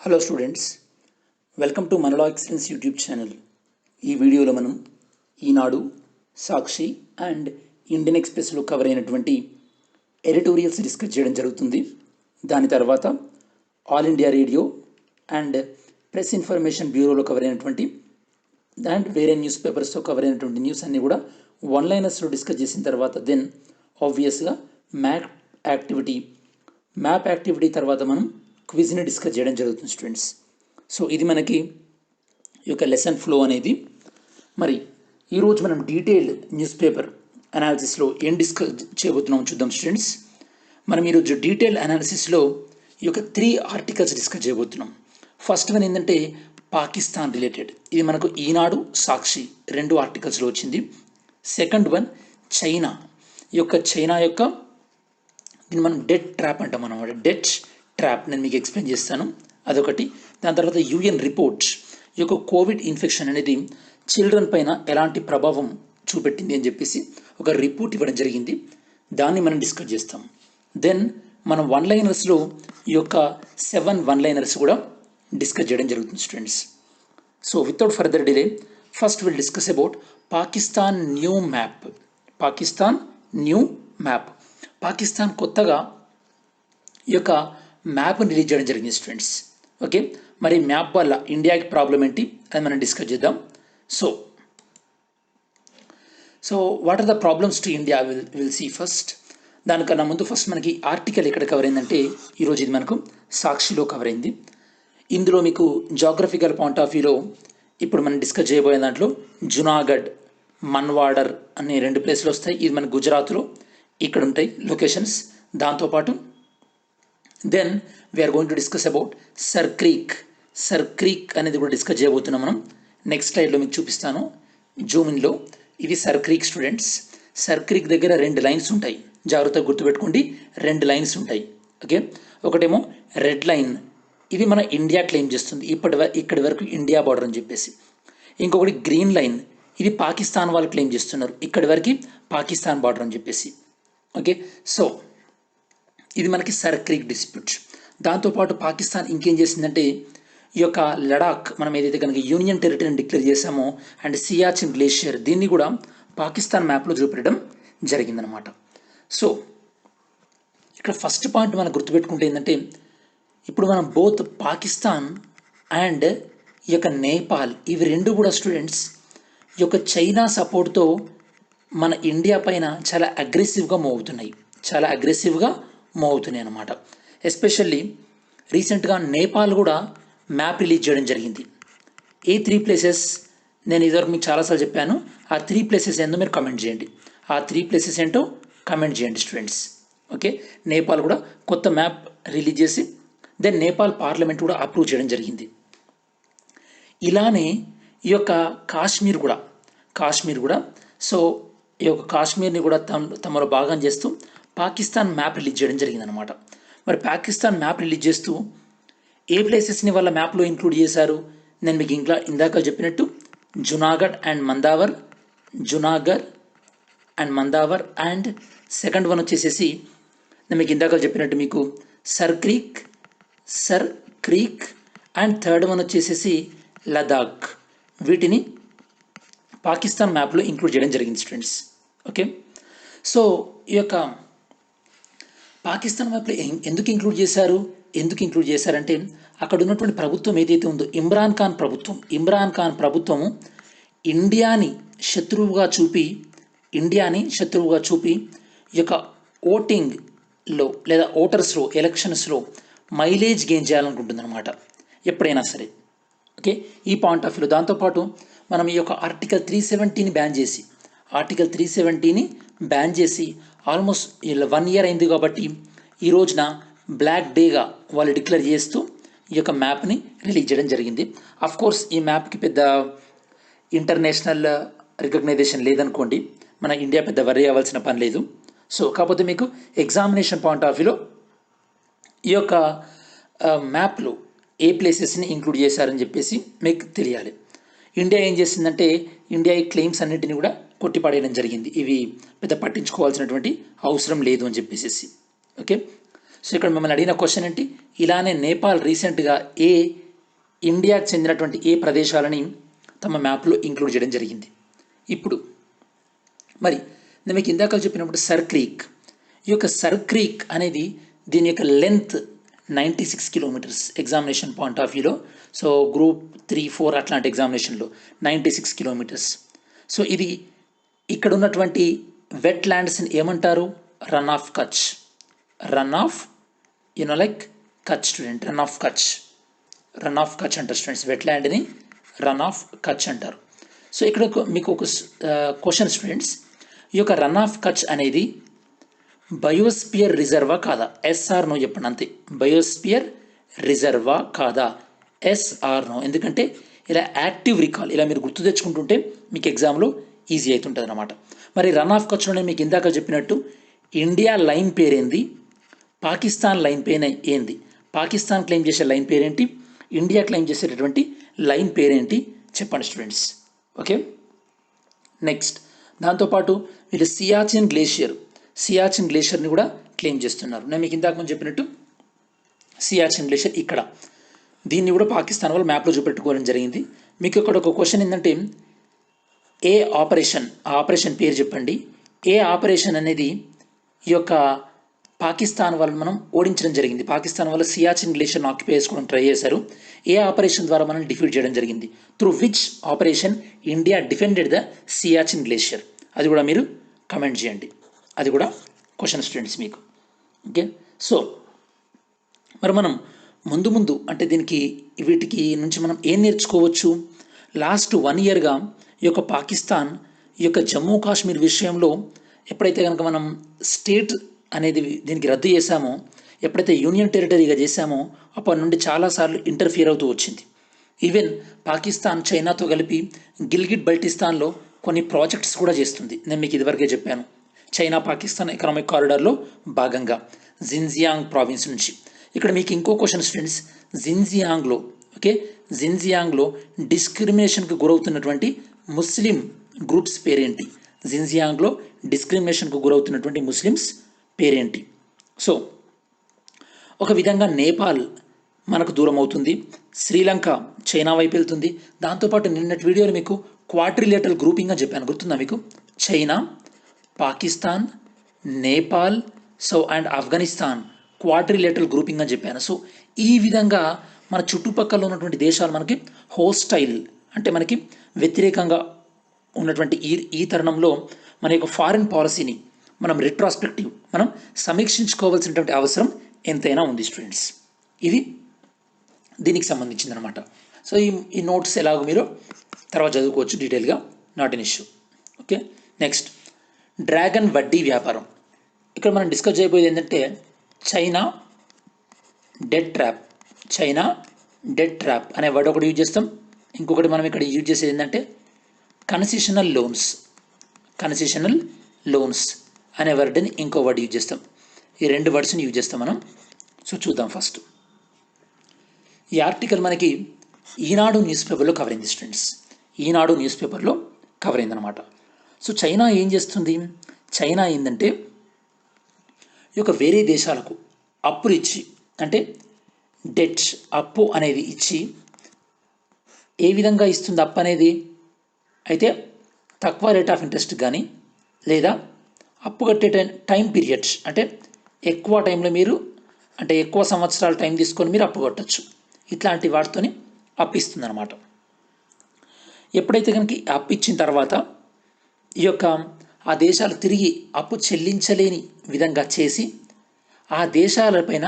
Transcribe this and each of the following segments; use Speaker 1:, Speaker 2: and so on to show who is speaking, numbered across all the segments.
Speaker 1: Hello students, welcome to మనలా excellence YouTube channel. ఈ వీడియోలో మనం ఈనాడు, సాక్షి అండ్ ఇండియన్ ఎక్స్ప్రెస్లో కవర్ అయినటువంటి ఎడిటోరియల్స్ డిస్కస్ చేయడం జరుగుతుంది. దాని తర్వాత all India radio and press information బ్యూరోలో కవర్ అయినటువంటి అండ్ వేరే న్యూస్ పేపర్స్తో కవర్ అయినటువంటి న్యూస్ అన్నీ కూడా వన్ లైనర్స్లో డిస్కస్ చేసిన తర్వాత దెన్ ఆబ్వియస్గా మ్యాప్ యాక్టివిటీ తర్వాత మనం క్విజ్ని డిస్కస్ చేయడం జరుగుతుంది స్టూడెంట్స్. సో ఇది మనకి ఈ యొక్క లెసన్ ఫ్లో అనేది. మరి ఈరోజు మనం డీటెయిల్డ్ న్యూస్ పేపర్ అనాలిసిస్లో ఏం డిస్కస్ చేయబోతున్నాం చూద్దాం స్టూడెంట్స్. మనం ఈరోజు డీటెయిల్డ్ అనాలిసిస్లో ఈ యొక్క 3 ఆర్టికల్స్ డిస్కస్ చేయబోతున్నాం. ఫస్ట్ వన్ ఏంటంటే పాకిస్తాన్ రిలేటెడ్, ఇది మనకు ఈనాడు, సాక్షి 2 ఆర్టికల్స్లో వచ్చింది. సెకండ్ వన్ చైనా, ఈ యొక్క చైనా యొక్క దీన్ని మనం డెట్ ట్రాప్ అంటాం అన్నమాట. డెట్ ట్రాప్ నేను మీకు ఎక్స్ప్లెయిన్ చేస్తాను, అదొకటి. దాని తర్వాత యుఎన్ రిపోర్ట్, ఈ యొక్క కోవిడ్ ఇన్ఫెక్షన్ అనేది చిల్డ్రన్ పైన ఎలాంటి ప్రభావం చూపెట్టింది అని చెప్పేసి ఒక రిపోర్ట్ ఇవ్వడం జరిగింది, దాన్ని మనం డిస్కస్ చేస్తాం. దెన్ మనం వన్ లైనర్స్లో ఈ యొక్క 7 వన్ లైనర్స్ కూడా డిస్కస్ చేయడం జరుగుతుంది students. So without further delay first will discuss about Pakistan new map. Pakistan కొత్తగా ఈ యొక్క మ్యాప్ని రిలీజ్ చేయడం జరిగింది స్టూడెంట్స్. ఓకే, మరి మ్యాప్ వల్ల ఇండియాకి ప్రాబ్లం ఏంటి అది మనం డిస్కస్ చేద్దాం. So what are the problems to India will see first. దానికన్నా ముందు ఫస్ట్ మనకి ఆర్టికల్ ఎక్కడ కవర్ అయిందంటే ఈరోజు ఇది మనకు సాక్షిలో కవర్ అయింది. ఇందులో మీకు జాగ్రఫికల్ పాయింట్ ఆఫ్ వ్యూలో ఇప్పుడు మనం డిస్కస్ చేయబోయే దాంట్లో జునాగఢ్, మన్వాడర్ అనే 2 ప్లేస్లు వస్తాయి. ఇది మన గుజరాత్లో ఇక్కడ ఉంటాయి లొకేషన్స్. దాంతోపాటు then we are going to discuss about Sir Creek అనేది కూడా డిస్కస్ చేయబోతున్నాం మనం. నెక్స్ట్ స్లైడ్లో మీకు చూపిస్తాను జూమిన్లో. ఇది sir creek students. Sir creek దగ్గర 2 లైన్స్ ఉంటాయి, జాగ్రత్తగా గుర్తుపెట్టుకోండి. 2 లైన్స్ ఉంటాయి. ఓకే, ఒకటేమో రెడ్ లైన్, ఇది మన ఇండియా క్లెయిమ్ చేస్తుంది, ఇక్కడి వరకు ఇండియా బార్డర్ అని చెప్పేసి. ఇంకొకటి గ్రీన్ లైన్, ఇది పాకిస్తాన్ వాళ్ళు క్లెయిమ్ చేస్తున్నారు, ఇక్కడి వరకు పాకిస్తాన్ బార్డర్ అని చెప్పేసి. ఓకే, సో ఇది మనకి సర్ క్రీక్ డిస్ప్యూట్. దాంతోపాటు పాకిస్తాన్ ఇంకేం చేసిందంటే ఈ యొక్క లడాక్ మనం ఏదైతే కనుక యూనియన్ టెరిటరీని డిక్లేర్ చేశామో అండ్ సియాచిన్ గ్లేషియర్ దీన్ని కూడా పాకిస్తాన్ మ్యాప్లో చూపెట్టడం జరిగిందనమాట. సో ఇక్కడ ఫస్ట్ పాయింట్ మనం గుర్తుపెట్టుకుంటే ఏంటంటే ఇప్పుడు మనం బోత్ పాకిస్తాన్ అండ్ ఈ యొక్క నేపాల్ ఇవి 2 కూడా స్టూడెంట్స్ ఈ యొక్క చైనా సపోర్ట్తో మన ఇండియా పైన చాలా అగ్రెసివ్గా మూవ్ అవుతున్నాయి అన్నమాట. ఎస్పెషల్లీ రీసెంట్గా నేపాల్ కూడా మ్యాప్ రిలీజ్ చేయడం జరిగింది. ఏ 3 ప్లేసెస్ నేను ఇదివరకు మీకు చాలాసార్లు చెప్పాను, ఆ 3 ప్లేసెస్ ఏందో మీరు కమెంట్ చేయండి. ఆ 3 ప్లేసెస్ ఏంటో కమెంట్ చేయండి స్టూడెంట్స్. ఓకే, నేపాల్ కూడా కొత్త మ్యాప్ రిలీజ్ చేసి దెన్ నేపాల్ పార్లమెంట్ కూడా అప్రూవ్ చేయడం జరిగింది. ఇలానే ఈ యొక్క కాశ్మీర్ కూడా సో ఈ యొక్క కాశ్మీర్ని కూడా తమలో భాగం చేస్తూ పాకిస్తాన్ మ్యాప్ రిలీజ్ చేయడం జరిగిందనమాట. మరి పాకిస్తాన్ మ్యాప్ రిలీజ్ చేస్తూ ఏ ప్లేసెస్ని వాళ్ళ మ్యాప్లో ఇంక్లూడ్ చేశారు నేను మీకు ఇందాక చెప్పినట్టు Junagadh and Mandavar and second one వచ్చేసేసి నేను మీకు ఇందాక చెప్పినట్టు మీకు sir creek and third one వచ్చేసేసి లదాఖ్. వీటిని పాకిస్తాన్ మ్యాప్లో ఇంక్లూడ్ చేయడం జరిగింది స్టూడెంట్స్. ఓకే, సో ఈ యొక్క పాకిస్తాన్ మ్యాప్లో ఎందుకు ఇంక్లూడ్ చేశారంటే అక్కడ ఉన్నటువంటి ప్రభుత్వం ఏదైతే ఉందో ఇమ్రాన్ ఖాన్ ప్రభుత్వము ఇండియాని శత్రువుగా చూపి ఈ యొక్క ఓటింగ్లో లేదా ఓటర్స్లో ఎలక్షన్స్లో మైలేజ్ గెయిన్ చేయాలనుకుంటుంది అనమాట ఎప్పుడైనా సరే. ఓకే, ఈ పాయింట్ ఆఫ్ వ్యూలో దాంతోపాటు మనం ఈ యొక్క ఆర్టికల్ 370ని బ్యాన్ చేసి ఆల్మోస్ట్ 1 ఇయర్ అయింది కాబట్టి ఈ రోజున బ్లాక్ డేగా వాళ్ళు డిక్లేర్ చేస్తూ ఈ యొక్క మ్యాప్ని రిలీజ్ చేయడం జరిగింది. అఫ్కోర్స్ ఈ మ్యాప్కి పెద్ద ఇంటర్నేషనల్ రికగ్నైజేషన్ లేదనుకోండి, మన ఇండియా పెద్ద వరి అవ్వాల్సిన పని లేదు. సో కాకపోతే మీకు ఎగ్జామినేషన్ పాయింట్ ఆఫ్ వ్యూలో ఈ యొక్క మ్యాప్లో ఏ ప్లేసెస్ని ఇంక్లూడ్ చేశారని చెప్పేసి మీకు తెలియాలి. ఇండియా ఏం చేసిందంటే ఇండియా ఈ క్లెయిమ్స్ అన్నింటినీ కూడా కొట్టిపడేయడం జరిగింది, ఇవి పెద్ద పట్టించుకోవాల్సినటువంటి అవసరం లేదు అని చెప్పేసి. ఓకే, సో ఇక్కడ మిమ్మల్ని అడిగిన క్వశ్చన్ ఏంటి, ఇలానే నేపాల్ రీసెంట్గా ఇండియాకు చెందినటువంటి ఏ ప్రదేశాలని తమ మ్యాప్లో ఇంక్లూడ్ చేయడం జరిగింది. ఇప్పుడు మరి నేను మీకు ఇందాక చెప్పినప్పుడు సర్ క్రీక్, ఈ యొక్క సర్ క్రీక్ అనేది దీని యొక్క length 96 kilometres examination point of వ్యూలో. సో గ్రూప్ 3, 4 అట్లాంటి ఎగ్జామినేషన్లో 96 కిలోమీటర్స్. సో ఇది ఇక్కడ ఉన్నటువంటి వెట్ ల్యాండ్స్ని ఏమంటారు, run of Kutch. Run of like Kutch student, run of Kutch. Run of Kutch అంటారు స్టూడెంట్స్, వెట్ ల్యాండ్ని రన్ ఆఫ్ కచ్ అంటారు. సో ఇక్కడ మీకు ఒక క్వశ్చన్ స్టూడెంట్స్, ఈ యొక్క రన్ ఆఫ్ కచ్ అనేది బయోస్పియర్ రిజర్వా కాదా, ఎస్ఆర్ నో చెప్పండి అంతే. బయోస్పియర్ రిజర్వా కాదా, ఎస్ఆర్ నో. ఎందుకంటే ఇలా యాక్టివ్ రికాల్ ఇలా మీరు గుర్తు తెచ్చుకుంటుంటే మీకు ఎగ్జామ్లో ఈజీ అవుతుంటుంది అనమాట. మరి రన్ ఆఫ్ కచ్లోనే మీకు ఇందాక చెప్పినట్టు ఇండియా లైన్ పేరేంది, పాకిస్తాన్ లైన్ పేరు ఏంది, పాకిస్తాన్ క్లెయిమ్ చేసే లైన్ పేరేంటి, ఇండియా క్లెయిమ్ చేసేటటువంటి లైన్ పేరేంటి చెప్పండి స్టూడెంట్స్. ఓకే, నెక్స్ట్ దాంతోపాటు వీళ్ళు సియాచిన్ గ్లేషియర్ని కూడా క్లెయిమ్ చేస్తున్నారు. నేను మీకు ఇందాక ముందు చెప్పినట్టు సియాచిన్ గ్లేషియర్ ఇక్కడ, దీన్ని కూడా పాకిస్తాన్ వాళ్ళు మ్యాప్లో చూపెట్టుకోవడం జరిగింది. మీకు ఇక్కడ ఒక క్వశ్చన్ ఏంటంటే ఏ ఆపరేషన్, ఆ ఆపరేషన్ పేరు చెప్పండి. ఏ ఆపరేషన్ అనేది ఈ యొక్క పాకిస్తాన్ వాళ్ళు మనం ఓడించడం జరిగింది, పాకిస్తాన్ వాళ్ళు సియాచిన్ గ్లేషియర్ని ఆక్యుపై చేసుకోవడం ట్రై చేశారు. ఏ ఆపరేషన్ ద్వారా మనం డిఫీట్ చేయడం జరిగింది, through which operation India defended the Siachen glacier, అది కూడా మీరు కమెంట్ చేయండి. అది కూడా క్వశ్చన్ స్టూడెంట్స్ మీకు. ఓకే, సో మరి మనం ముందు అంటే వీటికి నుంచి మనం ఏం నేర్చుకోవచ్చు. లాస్ట్ 1 ఇయర్గా ఈ యొక్క పాకిస్తాన్ ఈ యొక్క జమ్మూ కాశ్మీర్ విషయంలో ఎప్పుడైతే కనుక మనం స్టేట్ అనేది దీనికి రద్దు చేశామో, ఎప్పుడైతే యూనియన్ టెరిటరీగా చేశామో అప్పటి నుండి చాలాసార్లు ఇంటర్ఫియర్ అవుతూ వచ్చింది. ఈవెన్ పాకిస్తాన్ చైనాతో కలిపి గిల్గిట్ బల్టిస్తాన్లో కొన్ని ప్రాజెక్ట్స్ కూడా చేస్తుంది. నేను మీకు ఇదివరకే చెప్పాను, చైనా పాకిస్తాన్ ఎకనామిక్ కారిడార్లో భాగంగా జిన్జియాంగ్ ప్రావిన్స్ నుంచి. ఇక్కడ మీకు ఇంకో క్వశ్చన్ స్టూడెంట్స్, జిన్జియాంగ్లో డిస్క్రిమినేషన్కి గురవుతున్నటువంటి ముస్లిం గ్రూప్స్ పేరేంటి, జిన్జియాంగ్లో డిస్క్రిమినేషన్కు గురవుతున్నటువంటి ముస్లిమ్స్ పేరేంటి. సో ఒక విధంగా నేపాల్ మనకు దూరం అవుతుంది, శ్రీలంక చైనా వైపు వెళ్తుంది. దాంతోపాటు నిన్నటి వీడియోలో మీకు క్వాడ్రిలేటరల్ గ్రూపింగ్ అని చెప్పాను, గుర్తుందా మీకు, China, Pakistan, Nepal, and Afghanistan quadrilateral grouping అని చెప్పాను. సో ఈ విధంగా మన చుట్టుపక్కల ఉన్నటువంటి దేశాలు మనకి హోస్టైల్ అంటే మనకి వ్యతిరేకంగా ఉన్నటువంటి ఈ తరుణంలో మన యొక్క ఫారిన్ పాలసీని మనం రిట్రాస్పెక్టివ్ మనం సమీక్షించుకోవాల్సినటువంటి అవసరం ఎంతైనా ఉంది స్టూడెంట్స్. ఇది దీనికి సంబంధించింది అనమాట. సో ఈ నోట్స్ ఎలాగో మీరు తర్వాత చదువుకోవచ్చు డీటెయిల్గా, not an issue. Okay, next dragon వడ్డీ వ్యాపారం. ఇక్కడ మనం డిస్కస్ చేయబోయేది ఏంటంటే చైనా డెట్ ట్రాప్ అనే వర్డ్ ఒకటి యూజ్ చేస్తాం. ఇంకొకటి మనం ఇక్కడ యూజ్ చేసేది ఏంటంటే కన్సెషనల్ లోన్స్ అనే వర్డ్ని ఇంకో వర్డ్ యూజ్ చేస్తాం. ఈ 2 వర్డ్స్ని యూజ్ చేస్తాం మనం. సో చూద్దాం ఫస్ట్. ఈ ఆర్టికల్ మనకి ఈనాడు న్యూస్ పేపర్లో కవర్ అయింది స్టూడెంట్స్, ఈనాడు న్యూస్ పేపర్లో కవర్ అయింది అనమాట. సో చైనా ఏం చేస్తుంది, చైనా ఏంటంటే ఈ యొక్క వేరే దేశాలకు అప్పులు ఇచ్చి, అంటే డెట్ అప్పు అనేది ఇచ్చి, ఏ విధంగా ఇస్తుంది అప్పు అనేది, అయితే తక్కువ రేట్ ఆఫ్ ఇంట్రెస్ట్ కానీ లేదా అప్పు కట్టే టైం పీరియడ్స్ అంటే ఎక్కువ టైంలో మీరు అంటే ఎక్కువ సంవత్సరాల టైం తీసుకొని మీరు అప్పు కట్టచ్చు, ఇట్లాంటి వాటితోని అప్పు ఇస్తుంది అనమాట. ఎప్పుడైతే కనుక అప్పు ఇచ్చిన తర్వాత ఈ యొక్క ఆ దేశాలు తిరిగి అప్పు చెల్లించలేని విధంగా చేసి ఆ దేశాలపైన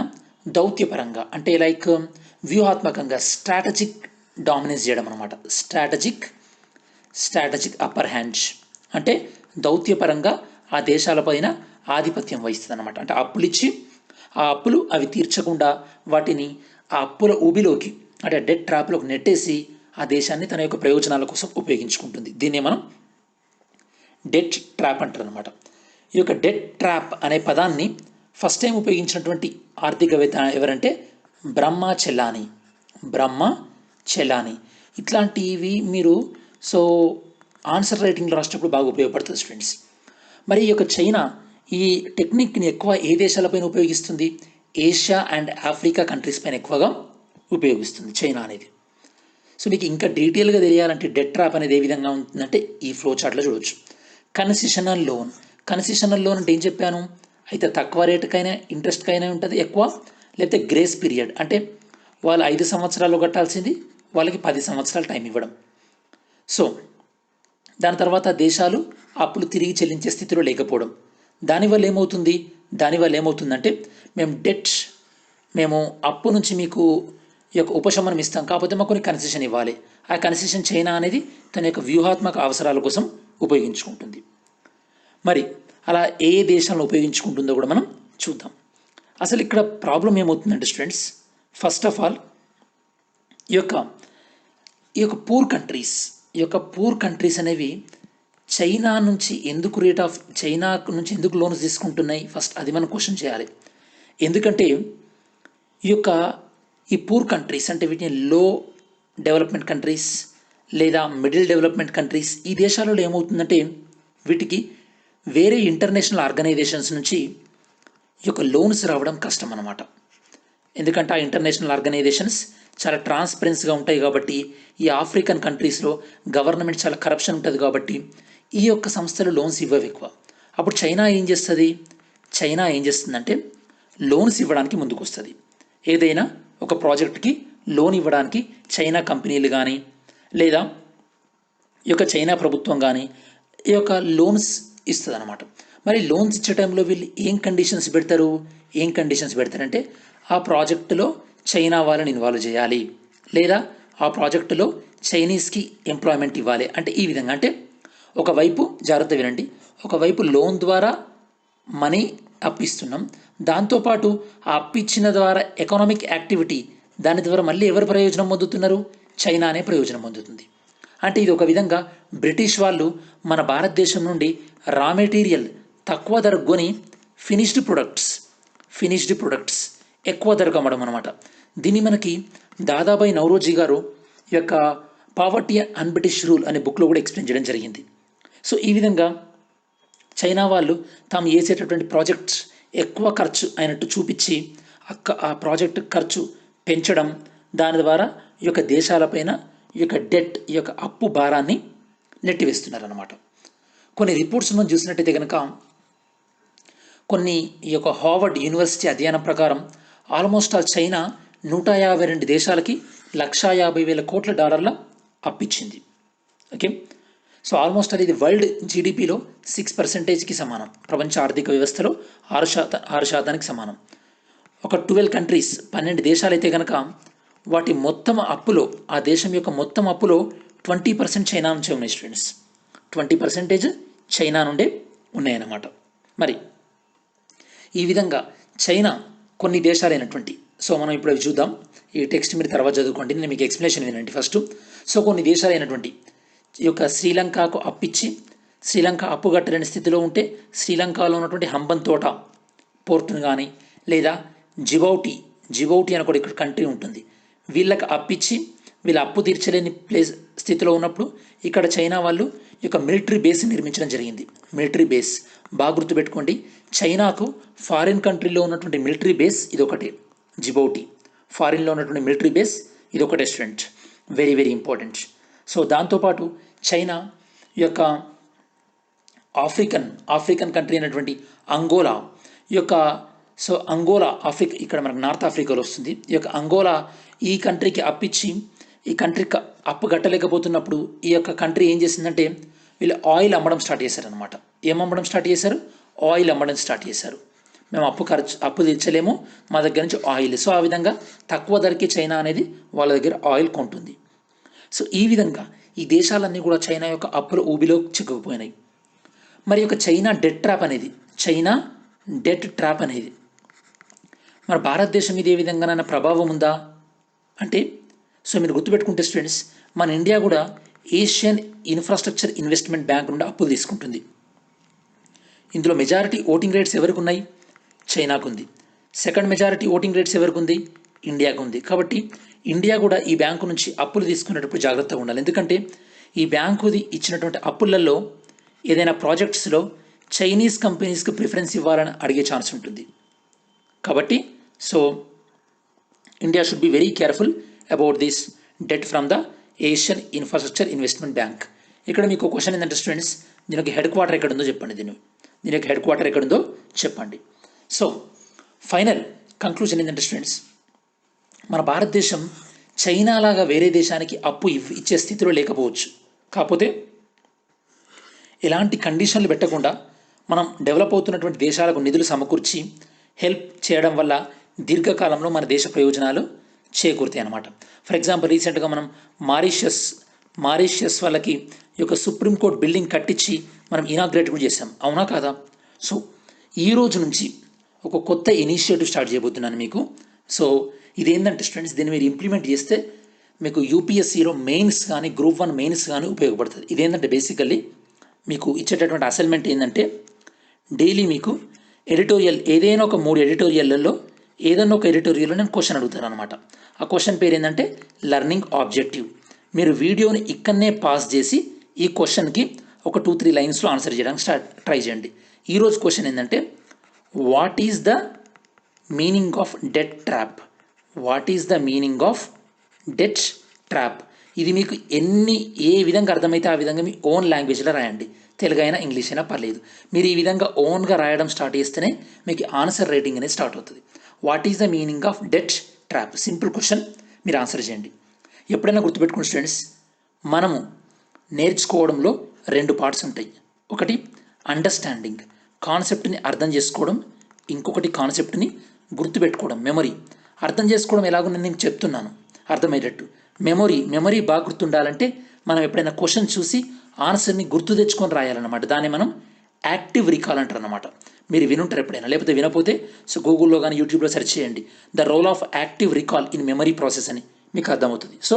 Speaker 1: దౌత్యపరంగా అంటే లైక్ వ్యూహాత్మకంగా స్ట్రాటజిక్ డామినేన్స్ చేయడం అనమాట. స్ట్రాటజిక్ అప్పర్ హ్యాండ్స్ అంటే దౌత్యపరంగా ఆ దేశాలపైన ఆధిపత్యం వహిస్తుంది అనమాట. అంటే అప్పులు ఇచ్చి ఆ అప్పులు అవి తీర్చకుండా వాటిని ఆ అప్పుల ఊబిలోకి అంటే డెట్ ట్రాప్లోకి నెట్టేసి ఆ దేశాన్ని తన యొక్క ప్రయోజనాల కోసం ఉపయోగించుకుంటుంది. దీన్ని మనం డెట్ ట్రాప్ అంటారు అనమాట. ఈ యొక్క డెట్ ట్రాప్ అనే పదాన్ని ఫస్ట్ టైం ఉపయోగించినటువంటి ఆర్థికవేత్త ఎవరంటే బ్రహ్మ చెలాని. ఇట్లాంటివి మీరు ఆన్సర్ రైటింగ్లో రాసినప్పుడు బాగా ఉపయోగపడుతుంది స్టూడెంట్స్. మరి ఈ యొక్క చైనా ఈ టెక్నిక్ని ఎక్కువ ఏ దేశాలపైన ఉపయోగిస్తుంది, ఏషియా అండ్ ఆఫ్రికా కంట్రీస్ పైన ఎక్కువగా ఉపయోగిస్తుంది చైనా అనేది. సో మీకు ఇంకా డీటెయిల్గా తెలియాలంటే డెట్ ట్రాప్ అనేది ఏ విధంగా ఉంటుందంటే ఈ ఫ్లో చార్ట్లో చూడవచ్చు. కన్సెషనల్ లోన్, కన్సెషనల్ లోన్ అంటే ఏం చెప్పాను, అయితే తక్కువ రేటుకైనా ఇంట్రెస్ట్కైనా ఉంటుంది ఎక్కువ, లేకపోతే గ్రేస్ పీరియడ్ అంటే వాళ్ళు 5 సంవత్సరాలు కట్టాల్సింది వాళ్ళకి 10 సంవత్సరాలు టైం ఇవ్వడం. సో దాని తర్వాత దేశాలు అప్పులు తిరిగి చెల్లించే స్థితిలో లేకపోవడం. దానివల్ల ఏమవుతుందంటే మేము అప్పు నుంచి మీకు ఈ యొక్క ఉపశమనం ఇస్తాం, కాకపోతే మాకు కొన్ని కన్సెషన్ ఇవ్వాలి. ఆ కన్సెషన్ చైనా అనేది తన యొక్క వ్యూహాత్మక అవసరాల కోసం ఉపయోగించుకుంటుంది. మరి అలా ఏ దేశంలో ఉపయోగించుకుంటుందో కూడా మనం చూద్దాం. అసలు ఇక్కడ ప్రాబ్లం ఏమవుతుందంటే స్టూడెంట్స్, ఫస్ట్ ఆఫ్ ఆల్ ఈ యొక్క పూర్ కంట్రీస్ అనేవి చైనా నుంచి ఎందుకు లోన్స్ తీసుకుంటున్నాయి, ఫస్ట్ అది మనం క్వశ్చన్ చేయాలి. ఎందుకంటే ఈ పూర్ కంట్రీస్ అంటే వీటిని లో డెవలప్మెంట్ కంట్రీస్ లేదా మిడిల్ డెవలప్మెంట్ కంట్రీస్, ఈ దేశాలలో ఏమవుతుందంటే వీటికి వేరే ఇంటర్నేషనల్ ఆర్గనైజేషన్స్ నుంచి ఈ యొక్క లోన్స్ రావడం కష్టం అన్నమాట. ఎందుకంటే ఆ ఇంటర్నేషనల్ ఆర్గనైజేషన్స్ చాలా ట్రాన్స్పరెన్స్గా ఉంటాయి కాబట్టి, ఈ ఆఫ్రికన్ కంట్రీస్లో గవర్నమెంట్ చాలా కరప్షన్ ఉంటుంది కాబట్టి ఈ యొక్క సంస్థలు లోన్స్ ఇవ్వవు ఎక్కువ. అప్పుడు చైనా ఏం చేస్తుందంటే లోన్స్ ఇవ్వడానికి ముందుకు వస్తుంది. ఏదైనా ఒక ప్రాజెక్ట్కి లోన్ ఇవ్వడానికి చైనా కంపెనీలు కానీ లేదా ఈ యొక్క చైనా ప్రభుత్వం కానీ ఈ యొక్క లోన్స్ ఇస్తుంది అనమాట. మరి లోన్స్ ఇచ్చే టైంలో వీళ్ళు ఏం కండిషన్స్ పెడతారంటే ఆ ప్రాజెక్టులో చైనా వాళ్ళని ఇన్వాల్వ్ చేయాలి, లేదా ఆ ప్రాజెక్టులో చైనీస్కి ఎంప్లాయ్మెంట్ ఇవ్వాలి. అంటే ఈ విధంగా, అంటే ఒకవైపు జాగ్రత్త వినండి, ఒకవైపు లోన్ ద్వారా మనీ అప్పిస్తున్నాం, దాంతోపాటు ఆ అప్పిచ్చిన ద్వారా ఎకనామిక్ యాక్టివిటీ, దాని ద్వారా మళ్ళీ ఎవరు ప్రయోజనం పొందుతున్నారు, చైనానే ప్రయోజనం పొందుతుంది. అంటే ఇది ఒక విధంగా బ్రిటిష్ వాళ్ళు మన భారతదేశం నుండి రా మెటీరియల్ తక్కువ ధరకు కొని ఫినిష్డ్ ప్రొడక్ట్స్ ఎక్కువ ధరకు అమ్మడం అనమాట. దీన్ని మనకి దాదాబాయి నౌరోజీ గారు ఈ యొక్క పావర్టీ అండ్ బ్రిటిష్ రూల్ అనే బుక్లో కూడా ఎక్స్ప్లెయిన్ చేయడం జరిగింది. సో ఈ విధంగా చైనా వాళ్ళు తాము చేసేటటువంటి ప్రాజెక్ట్స్ ఎక్కువ ఖర్చు అయినట్టు చూపించి ఆ ప్రాజెక్ట్ ఖర్చు పెంచడం, దాని ద్వారా ఈ యొక్క దేశాలపైన ఈ యొక్క డెట్, ఈ యొక్క అప్పు భారాన్ని నెట్టివేస్తున్నారన్నమాట. కొన్ని రిపోర్ట్స్ మనం చూసినట్టయితే కనుక ఈ యొక్క హార్వర్డ్ యూనివర్సిటీ అధ్యయనం ప్రకారం ఆల్మోస్ట్ ఆల్ చైనా 152 దేశాలకి $150,000 అప్పిచ్చింది. ఓకే, సో ఆల్మోస్ట్ ఆల్ ఇది వరల్డ్ జీడిపిలో 6%కి సమానం. ప్రపంచ ఆర్థిక వ్యవస్థలో 6% సమానం. ఒక 12 కంట్రీస్ 12 దేశాలు అయితే కనుక వాటి మొత్తం అప్పులో, ఆ దేశం యొక్క మొత్తం అప్పులో 20% చైనా నుంచే ఉన్నాయి స్టూడెంట్స్. 20% చైనా నుండే ఉన్నాయన్నమాట. మరి ఈ విధంగా చైనా కొన్ని దేశాలైనటువంటి, సో మనం ఇప్పుడు అవి చూద్దాం. ఈ టెక్స్ట్ మీరు తర్వాత చదువుకోండి, నేను మీకు ఎక్స్ప్లెనేషన్ వినండి ఫస్ట్. సో కొన్ని దేశాలైనటువంటి ఈ యొక్క శ్రీలంకకు అప్పిచ్చి శ్రీలంక అప్పు కట్టలేని స్థితిలో ఉంటే శ్రీలంకలో ఉన్నటువంటి హంబన్తోట పోర్టును కానీ, లేదా జిబౌటి అని కూడా ఇక్కడ కంట్రీ ఉంటుంది, వీళ్ళకి అప్పిచ్చి వీళ్ళ అప్పు తీర్చలేని స్థితిలో ఉన్నప్పుడు ఇక్కడ చైనా వాళ్ళు ఈ యొక్క మిలిటరీ బేస్ని నిర్మించడం జరిగింది. మిలిటరీ బేస్ బాగా గుర్తుపెట్టుకోండి, చైనాకు ఫారిన్ కంట్రీలో ఉన్నటువంటి మిలిటరీ బేస్ ఇదొకటి, జిబౌటి ఫారిన్లో ఉన్నటువంటి మిలిటరీ బేస్ ఇదొకటే student, very very important. So దాంతోపాటు చైనా ఈ యొక్క ఆఫ్రికన్ కంట్రీ అయినటువంటి అంగోలా, ఆఫ్రికా ఇక్కడ మనకు నార్త్ ఆఫ్రికాలో వస్తుంది. ఈ యొక్క అంగోలా ఈ కంట్రీకి అప్పిచ్చి ఈ కంట్రీ అప్పు కట్టలేకపోతున్నప్పుడు ఈ యొక్క కంట్రీ ఏం చేసిందంటే వీళ్ళు ఆయిల్ అమ్మడం స్టార్ట్ చేశారనమాట. ఏమమ్మడం స్టార్ట్ చేశారు? ఆయిల్ అమ్మడం స్టార్ట్ చేశారు. మేము అప్పు తెచ్చలేము, మా దగ్గర నుంచి ఆయిల్. సో ఆ విధంగా తక్కువ ధరకి చైనా అనేది వాళ్ళ దగ్గర ఆయిల్ కొంటుంది. సో ఈ విధంగా ఈ దేశాలన్నీ కూడా చైనా యొక్క అప్పుల ఊబిలో చిక్కుకుపోయినాయి. మరి యొక్క చైనా డెట్ ట్రాప్ అనేది మన భారతదేశం మీద ఏ విధంగానైనా ప్రభావం ఉందా అంటే, సో మీరు గుర్తుపెట్టుకుంటే స్టూడెంట్స్, మన ఇండియా కూడా ఏషియన్ ఇన్ఫ్రాస్ట్రక్చర్ ఇన్వెస్ట్మెంట్ బ్యాంక్ నుండి అప్పులు తీసుకుంటుంది. ఇందులో మెజారిటీ ఓటింగ్ రేట్స్ ఎవరికి ఉన్నాయి? చైనాకు ఉంది. సెకండ్ మెజారిటీ ఓటింగ్ రేట్స్ ఎవరికి ఉంది? ఇండియాకు ఉంది. కాబట్టి ఇండియా కూడా ఈ బ్యాంకు నుంచి అప్పులు తీసుకునేటప్పుడు జాగ్రత్తగా ఉండాలి. ఎందుకంటే ఈ బ్యాంకుది ఇచ్చినటువంటి అప్పులలో ఏదైనా ప్రాజెక్ట్స్లో చైనీస్ కంపెనీస్కి ప్రిఫరెన్స్ ఇవ్వాలని అడిగే ఛాన్స్ ఉంటుంది. కాబట్టి so India should be very careful about this debt from the Asian infrastructure investment bank. ఇక్కడ మీకు క్వశ్చన్ ఏంటంటే స్టూడెంట్స్, దీనికి హెడ్ క్వార్టర్ ఎక్కడ ఉందో చెప్పండి. దీని యొక్క హెడ్ క్వార్టర్ ఎక్కడ ఉందో చెప్పండి. సో ఫైనల్ కంక్లూజన్ ఏంటంటే స్టూడెంట్స్, మన భారతదేశం చైనా లాగా వేరే దేశానికి అప్పు ఇచ్చే స్థితిలో లేకపోవచ్చు. కాకపోతే ఎలాంటి కండిషన్లు పెట్టకుండా మనం డెవలప్ అవుతున్నటువంటి దేశాలకు నిధులు సమకూర్చి హెల్ప్ చేయడం వల్ల దీర్ఘకాలంలో మన దేశ ప్రయోజనాలు చేకూరుతాయి అన్నమాట. ఫర్ ఎగ్జాంపుల్, రీసెంట్గా మనం మారిషియస్ వాళ్ళకి ఈ యొక్క సుప్రీంకోర్టు బిల్డింగ్ కట్టించి మనం ఇనాగ్రేట్ కూడా చేసాం, అవునా కాదా? సో ఈ రోజు నుంచి ఒక కొత్త ఇనిషియేటివ్ స్టార్ట్ చేయబోతున్నాను మీకు. సో ఇదేంటంటే స్టూడెంట్స్, దీన్ని మీరు ఇంప్లిమెంట్ చేస్తే మీకు యూపీఎస్సీలో మెయిన్స్ కానీ గ్రూప్ 1 మెయిన్స్ కానీ ఉపయోగపడుతుంది. ఇదేంటంటే బేసికల్లీ మీకు ఇచ్చేటటువంటి అసైన్మెంట్ ఏంటంటే, డైలీ మీకు ఎడిటోరియల్ ఏదైనా ఒక 3 ఎడిటోరియల్లలో ఏదైనా ఒక ఎడిటోరియల్లో నేను క్వశ్చన్ అడుగుతాను అనమాట. ఆ క్వశ్చన్ పేరు ఏంటంటే లెర్నింగ్ ఆబ్జెక్టివ్. మీరు వీడియోని ఇక్కడనే పాస్ చేసి ఈ క్వశ్చన్కి ఒక 2-3 లైన్స్లో ఆన్సర్ చేయడానికి ట్రై చేయండి. ఈరోజు క్వశ్చన్ ఏంటంటే, what is the meaning of debt trap? What is the meaning of debt trap? ఇది మీకు ఏ విధంగా అర్థమైతే ఆ విధంగా మీ ఓన్ లాంగ్వేజ్లో రాయండి. తెలుగు అయినా ఇంగ్లీష్ అయినా పర్లేదు. మీరు ఈ విధంగా ఓన్గా రాయడం స్టార్ట్ చేస్తేనే మీకు ఆన్సర్ రేటింగ్ అనేది స్టార్ట్ అవుతుంది. What is the meaning of debt trap? Simple question, మీరు ఆన్సర్ చేయండి. ఎప్పుడైనా గుర్తుపెట్టుకుని స్టూడెంట్స్, మనము నేర్చుకోవడంలో 2 పార్ట్స్ ఉంటాయి. ఒకటి అండర్స్టాండింగ్, కాన్సెప్ట్ని అర్థం చేసుకోవడం. ఇంకొకటి కాన్సెప్ట్ని గుర్తుపెట్టుకోవడం, మెమరీ. అర్థం చేసుకోవడం ఎలాగో నేను చెప్తున్నాను అర్థమయ్యేటట్టు. మెమరీ బాగా గుర్తుండాలంటే మనం ఎప్పుడైనా క్వశ్చన్ చూసి ఆన్సర్ని గుర్తు తెచ్చుకొని రాయాలన్నమాట. దాన్ని మనం యాక్టివ్ రికాల్ అంటారు అన్నమాట. మీరు వినుంటారు ఎప్పుడైనా, లేకపోతే వినపోతే సో గూగుల్లో కానీ యూట్యూబ్లో సెర్చ్ చేయండి, the role of active recall in memory process అని మీకు అర్థమవుతుంది. సో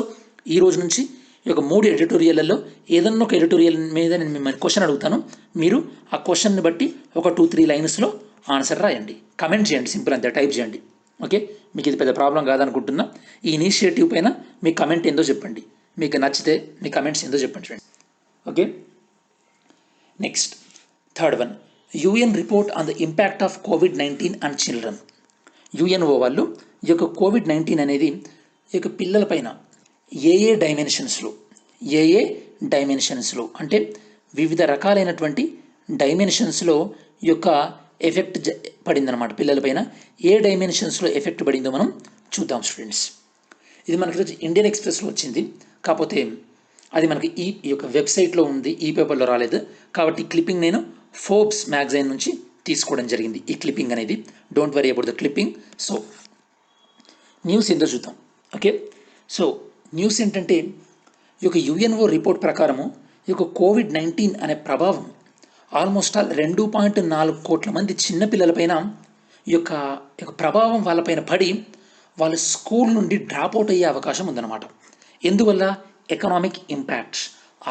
Speaker 1: ఈ రోజు నుంచి ఈ యొక్క 3 ఎడిటోరియల్లలో ఏదన్నా ఒక ఎడిటోరియల్ మీద నేను మిమ్మల్ని క్వశ్చన్ అడుగుతాను. మీరు ఆ క్వశ్చన్ని బట్టి ఒక 2-3 లైన్స్లో ఆన్సర్ రాయండి, కమెంట్ చేయండి, సింపుల్ అంతే, టైప్ చేయండి. ఓకే, మీకు ఇది పెద్ద ప్రాబ్లం కాదనుకుంటున్నా. ఈ ఇనిషియేటివ్ పైన మీ కమెంట్ ఏందో చెప్పండి. మీకు నచ్చితే మీ కమెంట్స్ ఏందో చెప్పండి friends. Okay, next third one, UN report on the impact of COVID-19 and children. UNO వాళ్ళు ఈ యొక్క కోవిడ్-19 అనేది ఈ యొక్క పిల్లల పైన ఏ డైమెన్షన్స్లో అంటే వివిధ రకాలైనటువంటి డైమెన్షన్స్లో ఈ యొక్క ఎఫెక్ట్ పడిందన్నమాట. పిల్లలపైన ఏ డైమెన్షన్స్లో ఎఫెక్ట్ పడిందో మనం చూద్దాం స్టూడెంట్స్. ఇది మనకి ఈరోజు ఇండియన్ ఎక్స్ప్రెస్లో వచ్చింది, కాకపోతే అది మనకి ఈ యొక్క వెబ్సైట్లో ఉంది, ఈ పేపర్లో రాలేదు. కాబట్టి క్లిప్పింగ్ నేను ఫోర్బ్స్ మ్యాగజైన్ నుంచి తీసుకోవడం జరిగింది. ఈ క్లిప్పింగ్ అనేది, don't worry about the clipping. So news ఏందో చూద్దాం. ఓకే, సో న్యూస్ ఏంటంటే, ఈ యొక్క యుఎన్ఓ రిపోర్ట్ ప్రకారము ఈ యొక్క కోవిడ్-19 అనే ప్రభావం ఆల్మోస్ట్ ఆల్ 2.4 కోట్ల మంది చిన్నపిల్లలపైన ఈ యొక్క ప్రభావం వాళ్ళపైన పడి వాళ్ళు స్కూల్ నుండి డ్రాప్అవుట్ అయ్యే అవకాశం ఉందన్నమాట. ఎందువల్ల? ఎకనామిక్ ఇంపాక్ట్స్,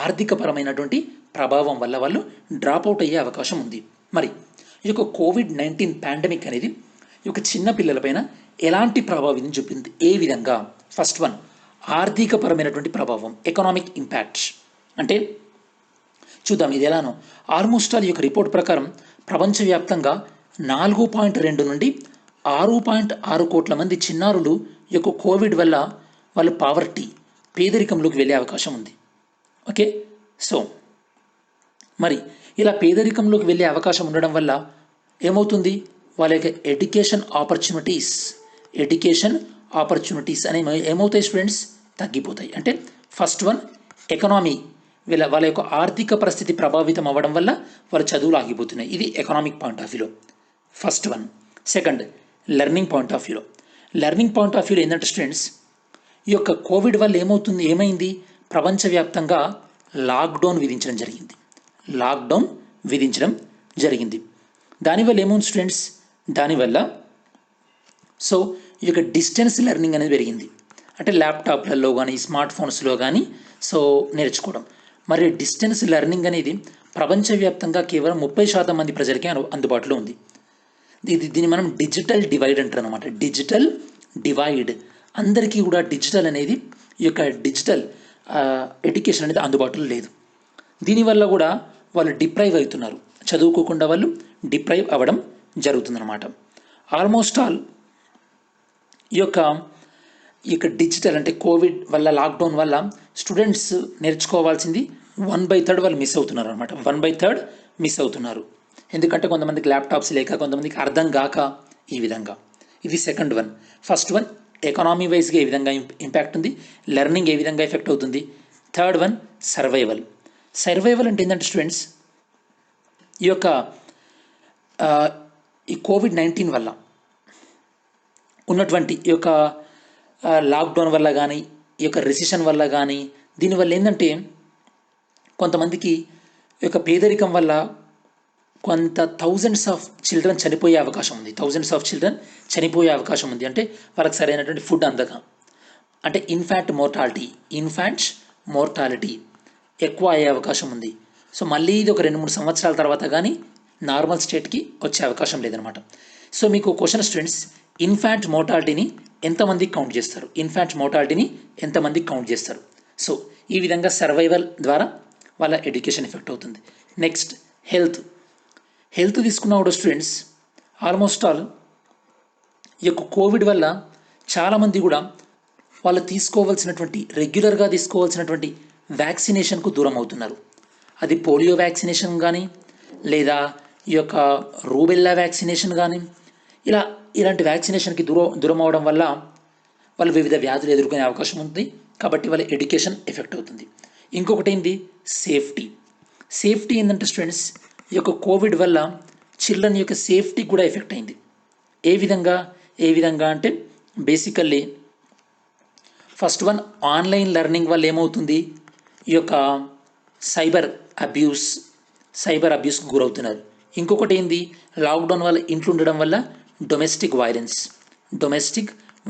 Speaker 1: ఆర్థికపరమైనటువంటి ప్రభావం వల్ల వాళ్ళు డ్రాప్అవుట్ అయ్యే అవకాశం ఉంది. మరి ఈ యొక్క కోవిడ్-19 పాండమిక్ అనేది ఈ యొక్క చిన్నపిల్లలపైన ఎలాంటి ప్రభావం చూపింది, ఏ విధంగా? ఫస్ట్ వన్, ఆర్థికపరమైనటువంటి ప్రభావం, ఎకనామిక్ ఇంపాక్ట్స్. అంటే చూద్దాం ఇది ఎలానో. ఆల్మోస్ట్ ఆల్ ఈ యొక్క రిపోర్ట్ ప్రకారం ప్రపంచవ్యాప్తంగా 4.2 నుండి 6.6 కోట్ల మంది చిన్నారులు ఈ యొక్క కోవిడ్ వల్ల వాళ్ళు పేదరికంలోకి వెళ్ళే అవకాశం ఉంది. ఓకే, సో మరి ఇలా పేదరికంలోకి వెళ్ళే అవకాశం ఉండడం వల్ల ఏమవుతుంది? వాళ్ళ యొక్క ఎడ్యుకేషన్ ఆపర్చునిటీస్ అనేవి ఏమవుతాయి స్టూడెంట్స్? తగ్గిపోతాయి. అంటే ఫస్ట్ వన్, ఎకనామీ, వాళ్ళ యొక్క ఆర్థిక పరిస్థితి ప్రభావితం అవ్వడం వల్ల వాళ్ళ చదువులు ఆగిపోతున్నాయి. ఇది ఎకనామిక్ పాయింట్ ఆఫ్ వ్యూలో first one. Second, learning point of వ్యూలో ఏంటంటే స్టూడెంట్స్, ఈ యొక్క కోవిడ్ వల్ల ఏమైంది? ప్రపంచవ్యాప్తంగా లాక్డౌన్ విధించడం జరిగింది. దానివల్ల ఏమవుతుంది స్టూడెంట్స్? దానివల్ల సో ఈ యొక్క డిస్టెన్స్ లెర్నింగ్ అనేది పెరిగింది. అంటే ల్యాప్టాప్లలో కానీ స్మార్ట్ ఫోన్స్లో కానీ సో నేర్చుకోవడం. మరి డిస్టెన్స్ లెర్నింగ్ అనేది ప్రపంచవ్యాప్తంగా కేవలం 30% మంది ప్రజలకే అందుబాటులో ఉంది. దీన్ని మనం డిజిటల్ డివైడ్ అంటారు అనమాట. డిజిటల్ డివైడ్, అందరికీ కూడా డిజిటల్ అనేది, ఈ యొక్క డిజిటల్ ఎడ్యుకేషన్ అనేది అందుబాటులో లేదు. దీనివల్ల కూడా వాళ్ళు డిప్రైవ్ అవుతున్నారు, చదువుకోకుండా వాళ్ళు డిప్రైవ్ అవ్వడం జరుగుతుందన్నమాట. ఆల్మోస్ట్ ఆల్ ఈ యొక్క ఈ యొక్క డిజిటల్ అంటే కోవిడ్ వల్ల లాక్డౌన్ వల్ల స్టూడెంట్స్ నేర్చుకోవాల్సింది 1/3 వాళ్ళు మిస్ అవుతున్నారు అనమాట. 1/3 మిస్ అవుతున్నారు. ఎందుకంటే కొంతమందికి ల్యాప్టాప్స్ లేక, కొంతమందికి అర్థం కాక, ఈ విధంగా. ఇది second one. First one economy వైజ్గా ఏ విధంగా ఇంపాక్ట్ ఉంది, లెర్నింగ్ ఏ విధంగా ఎఫెక్ట్ అవుతుంది. Third one survival. సర్వైవల్ అంటే ఏంటంటే స్టూడెంట్స్, ఈ యొక్క ఈ కోవిడ్-19 వల్ల ఉన్నటువంటి ఈ యొక్క లాక్డౌన్ వల్ల కానీ, ఈ యొక్క రెసిషన్ వల్ల కానీ, దీనివల్ల ఏంటంటే కొంతమందికి ఈ యొక్క పేదరికం వల్ల కొంత థౌజండ్స్ ఆఫ్ చిల్డ్రన్ చనిపోయే అవకాశం ఉంది. చనిపోయే అవకాశం ఉంది. అంటే వాళ్ళకి సరైనటువంటి ఫుడ్ అందక, అంటే ఇన్ఫాంట్స్ మోర్టాలిటీ ఎక్కువ అయ్యే అవకాశం ఉంది. సో మళ్ళీ ఇది ఒక 2-3 సంవత్సరాల తర్వాత కానీ నార్మల్ స్టేట్కి వచ్చే అవకాశం లేదనమాట. సో మీకు క్వశ్చన్ స్టూడెంట్స్, ఇన్ఫాంట్ మోర్టాలిటీని ఎంతమందికి కౌంట్ చేస్తారు. సో ఈ విధంగా సర్వైవల్ ద్వారా వాళ్ళ ఎడ్యుకేషన్ ఎఫెక్ట్ అవుతుంది. నెక్స్ట్ హెల్త్ తీసుకున్న కూడా స్టూడెంట్స్, ఆల్మోస్ట్ ఆల్ ఈ యొక్క కోవిడ్ వల్ల చాలామంది కూడా వాళ్ళు రెగ్యులర్గా తీసుకోవాల్సినటువంటి వ్యాక్సినేషన్కు దూరం అవుతున్నారు. అది పోలియో వ్యాక్సినేషన్ కానీ, లేదా ఈ యొక్క రూబెల్లా వ్యాక్సినేషన్ కానీ, ఇలాంటి వ్యాక్సినేషన్కి దూరం అవడం వల్ల వాళ్ళు వివిధ వ్యాధులు ఎదుర్కొనే అవకాశం ఉంది. కాబట్టి వాళ్ళ ఎడ్యుకేషన్ ఎఫెక్ట్ అవుతుంది. ఇంకొకటి ఏంటి, సేఫ్టీ ఏంటంటే స్టూడెంట్స్, ఈ యొక్క కోవిడ్ వల్ల చిల్డ్రన్ యొక్క సేఫ్టీ కూడా ఎఫెక్ట్ అయింది. ఏ విధంగా అంటే basically first one online learning వల్ల ఏమవుతుంది, ఈ యొక్క సైబర్ అబ్యూస్కి గురవుతున్నారు. ఇంకొకటి ఏంది, లాక్డౌన్ వల్ల ఇంట్లో ఉండడం వల్ల డొమెస్టిక్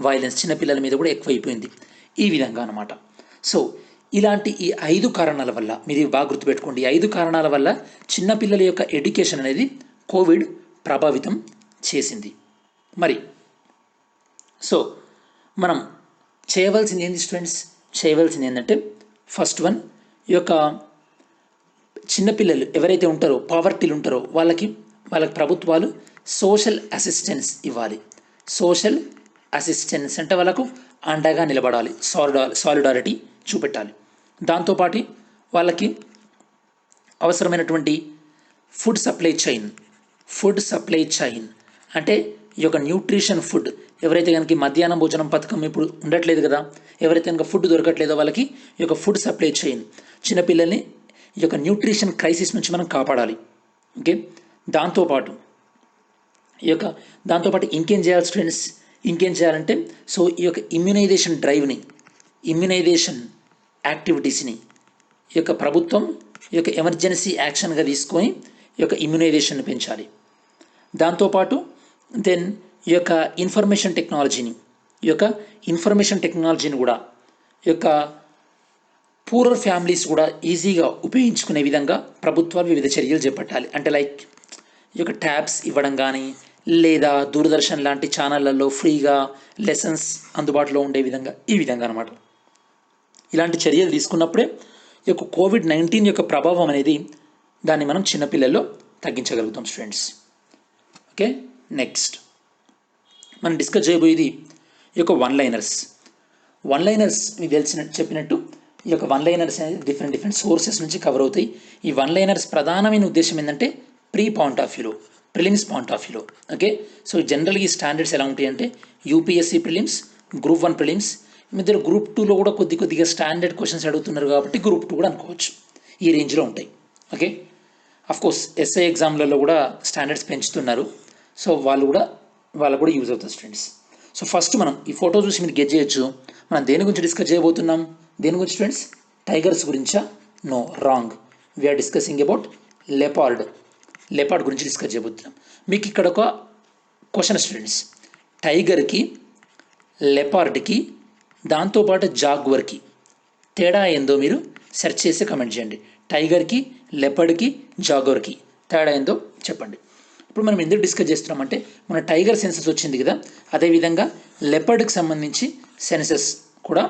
Speaker 1: వైలెన్స్ చిన్నపిల్లల మీద కూడా ఎక్కువైపోయింది. ఈ విధంగా అనమాట. సో ఇలాంటి ఈ 5 కారణాల వల్ల, మీరు బాగా గుర్తుపెట్టుకోండి, 5 కారణాల వల్ల చిన్నపిల్లల యొక్క ఎడ్యుకేషన్ అనేది కోవిడ్ ప్రభావితం చేసింది. మరి సో మనం చేయవలసింది ఏంటి స్టూడెంట్స్, ఏంటంటే ఫస్ట్ వన్, ఈ యొక్క చిన్నపిల్లలు ఎవరైతే ఉంటారో, పావర్టీలు ఉంటారో, వాళ్ళకి ప్రభుత్వాలు సోషల్ అసిస్టెన్స్ ఇవ్వాలి. అంటే వాళ్ళకు అండగా నిలబడాలి, సాలిడారిటీ చూపెట్టాలి. దాంతోపాటు వాళ్ళకి అవసరమైనటువంటి ఫుడ్ సప్లై చైన్ అంటే ఈ యొక్క న్యూట్రిషన్ ఫుడ్, ఎవరైతే కనుక మధ్యాహ్నం భోజనం పథకం ఇప్పుడు ఉండట్లేదు కదా, ఎవరైతే కనుక ఫుడ్ దొరకట్లేదో వాళ్ళకి ఈ యొక్క ఫుడ్ సప్లై చైన్, చిన్నపిల్లల్ని ఈ యొక్క న్యూట్రిషన్ క్రైసిస్ నుంచి మనం కాపాడాలి. ఓకే, దాంతోపాటు ఇంకేం చేయాలి స్టూడెంట్స్, సో ఈ యొక్క ఇమ్యునైజేషన్ యాక్టివిటీస్ని ఈ యొక్క ప్రభుత్వం ఈ యొక్క ఎమర్జెన్సీ యాక్షన్గా తీసుకొని ఈ యొక్క ఇమ్యునైజేషన్ పెంచాలి. దాంతోపాటు ఈ యొక్క ఇన్ఫర్మేషన్ టెక్నాలజీని కూడా ఈ యొక్క పూరర్ ఫ్యామిలీస్ కూడా ఈజీగా ఉపయోగించుకునే విధంగా ప్రభుత్వాలు వివిధ చర్యలు చేపట్టాలి. అంటే లైక్ ఈ యొక్క ట్యాబ్స్ ఇవ్వడం కానీ, లేదా దూరదర్శన్ లాంటి ఛానళ్లలో ఫ్రీగా లెసన్స్ అందుబాటులో ఉండే విధంగా, ఈ విధంగా అనమాట. ఇలాంటి చర్యలు తీసుకున్నప్పుడే ఈ యొక్క కోవిడ్-19 యొక్క ప్రభావం అనేది దాన్ని మనం చిన్నపిల్లల్లో తగ్గించగలుగుతాం స్టూడెంట్స్. ఓకే, నెక్స్ట్ మనం డిస్కస్ చేయబోయేది ఈ యొక్క వన్ లైనర్స్. మీకు చెప్పినట్టు ఈ యొక్క వన్ లైనర్స్ అనేది డిఫరెంట్ సోర్సెస్ నుంచి కవర్ అవుతాయి. ఈ వన్ లైనర్స్ ప్రధానమైన ఉద్దేశం ఏంటంటే ప్రిలిమ్స్ పాయింట్ ఆఫ్ వ్యూలో. ఓకే, సో జనరల్గా ఈ స్టాండర్డ్స్ ఎలా ఉంటాయి అంటే యూపీఎస్సీ ప్రిలిమ్స్, గ్రూప్ 1 ప్రిలిమ్స్, మధ్యలో గ్రూప్ 2లో కూడా కొద్దిగా స్టాండర్డ్ క్వశ్చన్స్ అడుగుతున్నారు కాబట్టి గ్రూప్ 2 కూడా అనుకోవచ్చు. ఈ రేంజ్లో ఉంటాయి. ఓకే, అఫ్కోర్స్ ఎస్ఐ ఎగ్జామ్లలో కూడా స్టాండర్డ్స్ పెంచుతున్నారు. సో వాళ్ళకు కూడా యూజ్ అవుతుంది స్టూడెంట్స్. సో ఫస్ట్ మనం ఈ ఫోటో చూసి మీరు గెట్ చేయొచ్చు మనం దేని గురించి డిస్కస్ చేయబోతున్నాం. దేని గురించి స్టూడెంట్స్, టైగర్స్ గురించా? No, wrong. We are discussing about leopard గురించి డిస్కస్ చేయబోతున్నాం. మీకు ఇక్కడ ఒక క్వశ్చన్ స్టూడెంట్స్, టైగర్కి, లెపార్డ్కి, దాంతోపాటు జాగ్వర్కి తేడా ఏందో మీరు సెర్చ్ చేసి కమెంట్ చేయండి. టైగర్కి, లెపర్డ్కి, జాగ్వర్కి తేడా ఏందో చెప్పండి. ఇప్పుడు మనం ఎందుకు డిస్కస్ చేస్తున్నామంటే మన టైగర్ సెన్సెస్ వచ్చింది కదా, అదేవిధంగా లెపర్డ్కి సంబంధించి సెన్సెస్ కూడా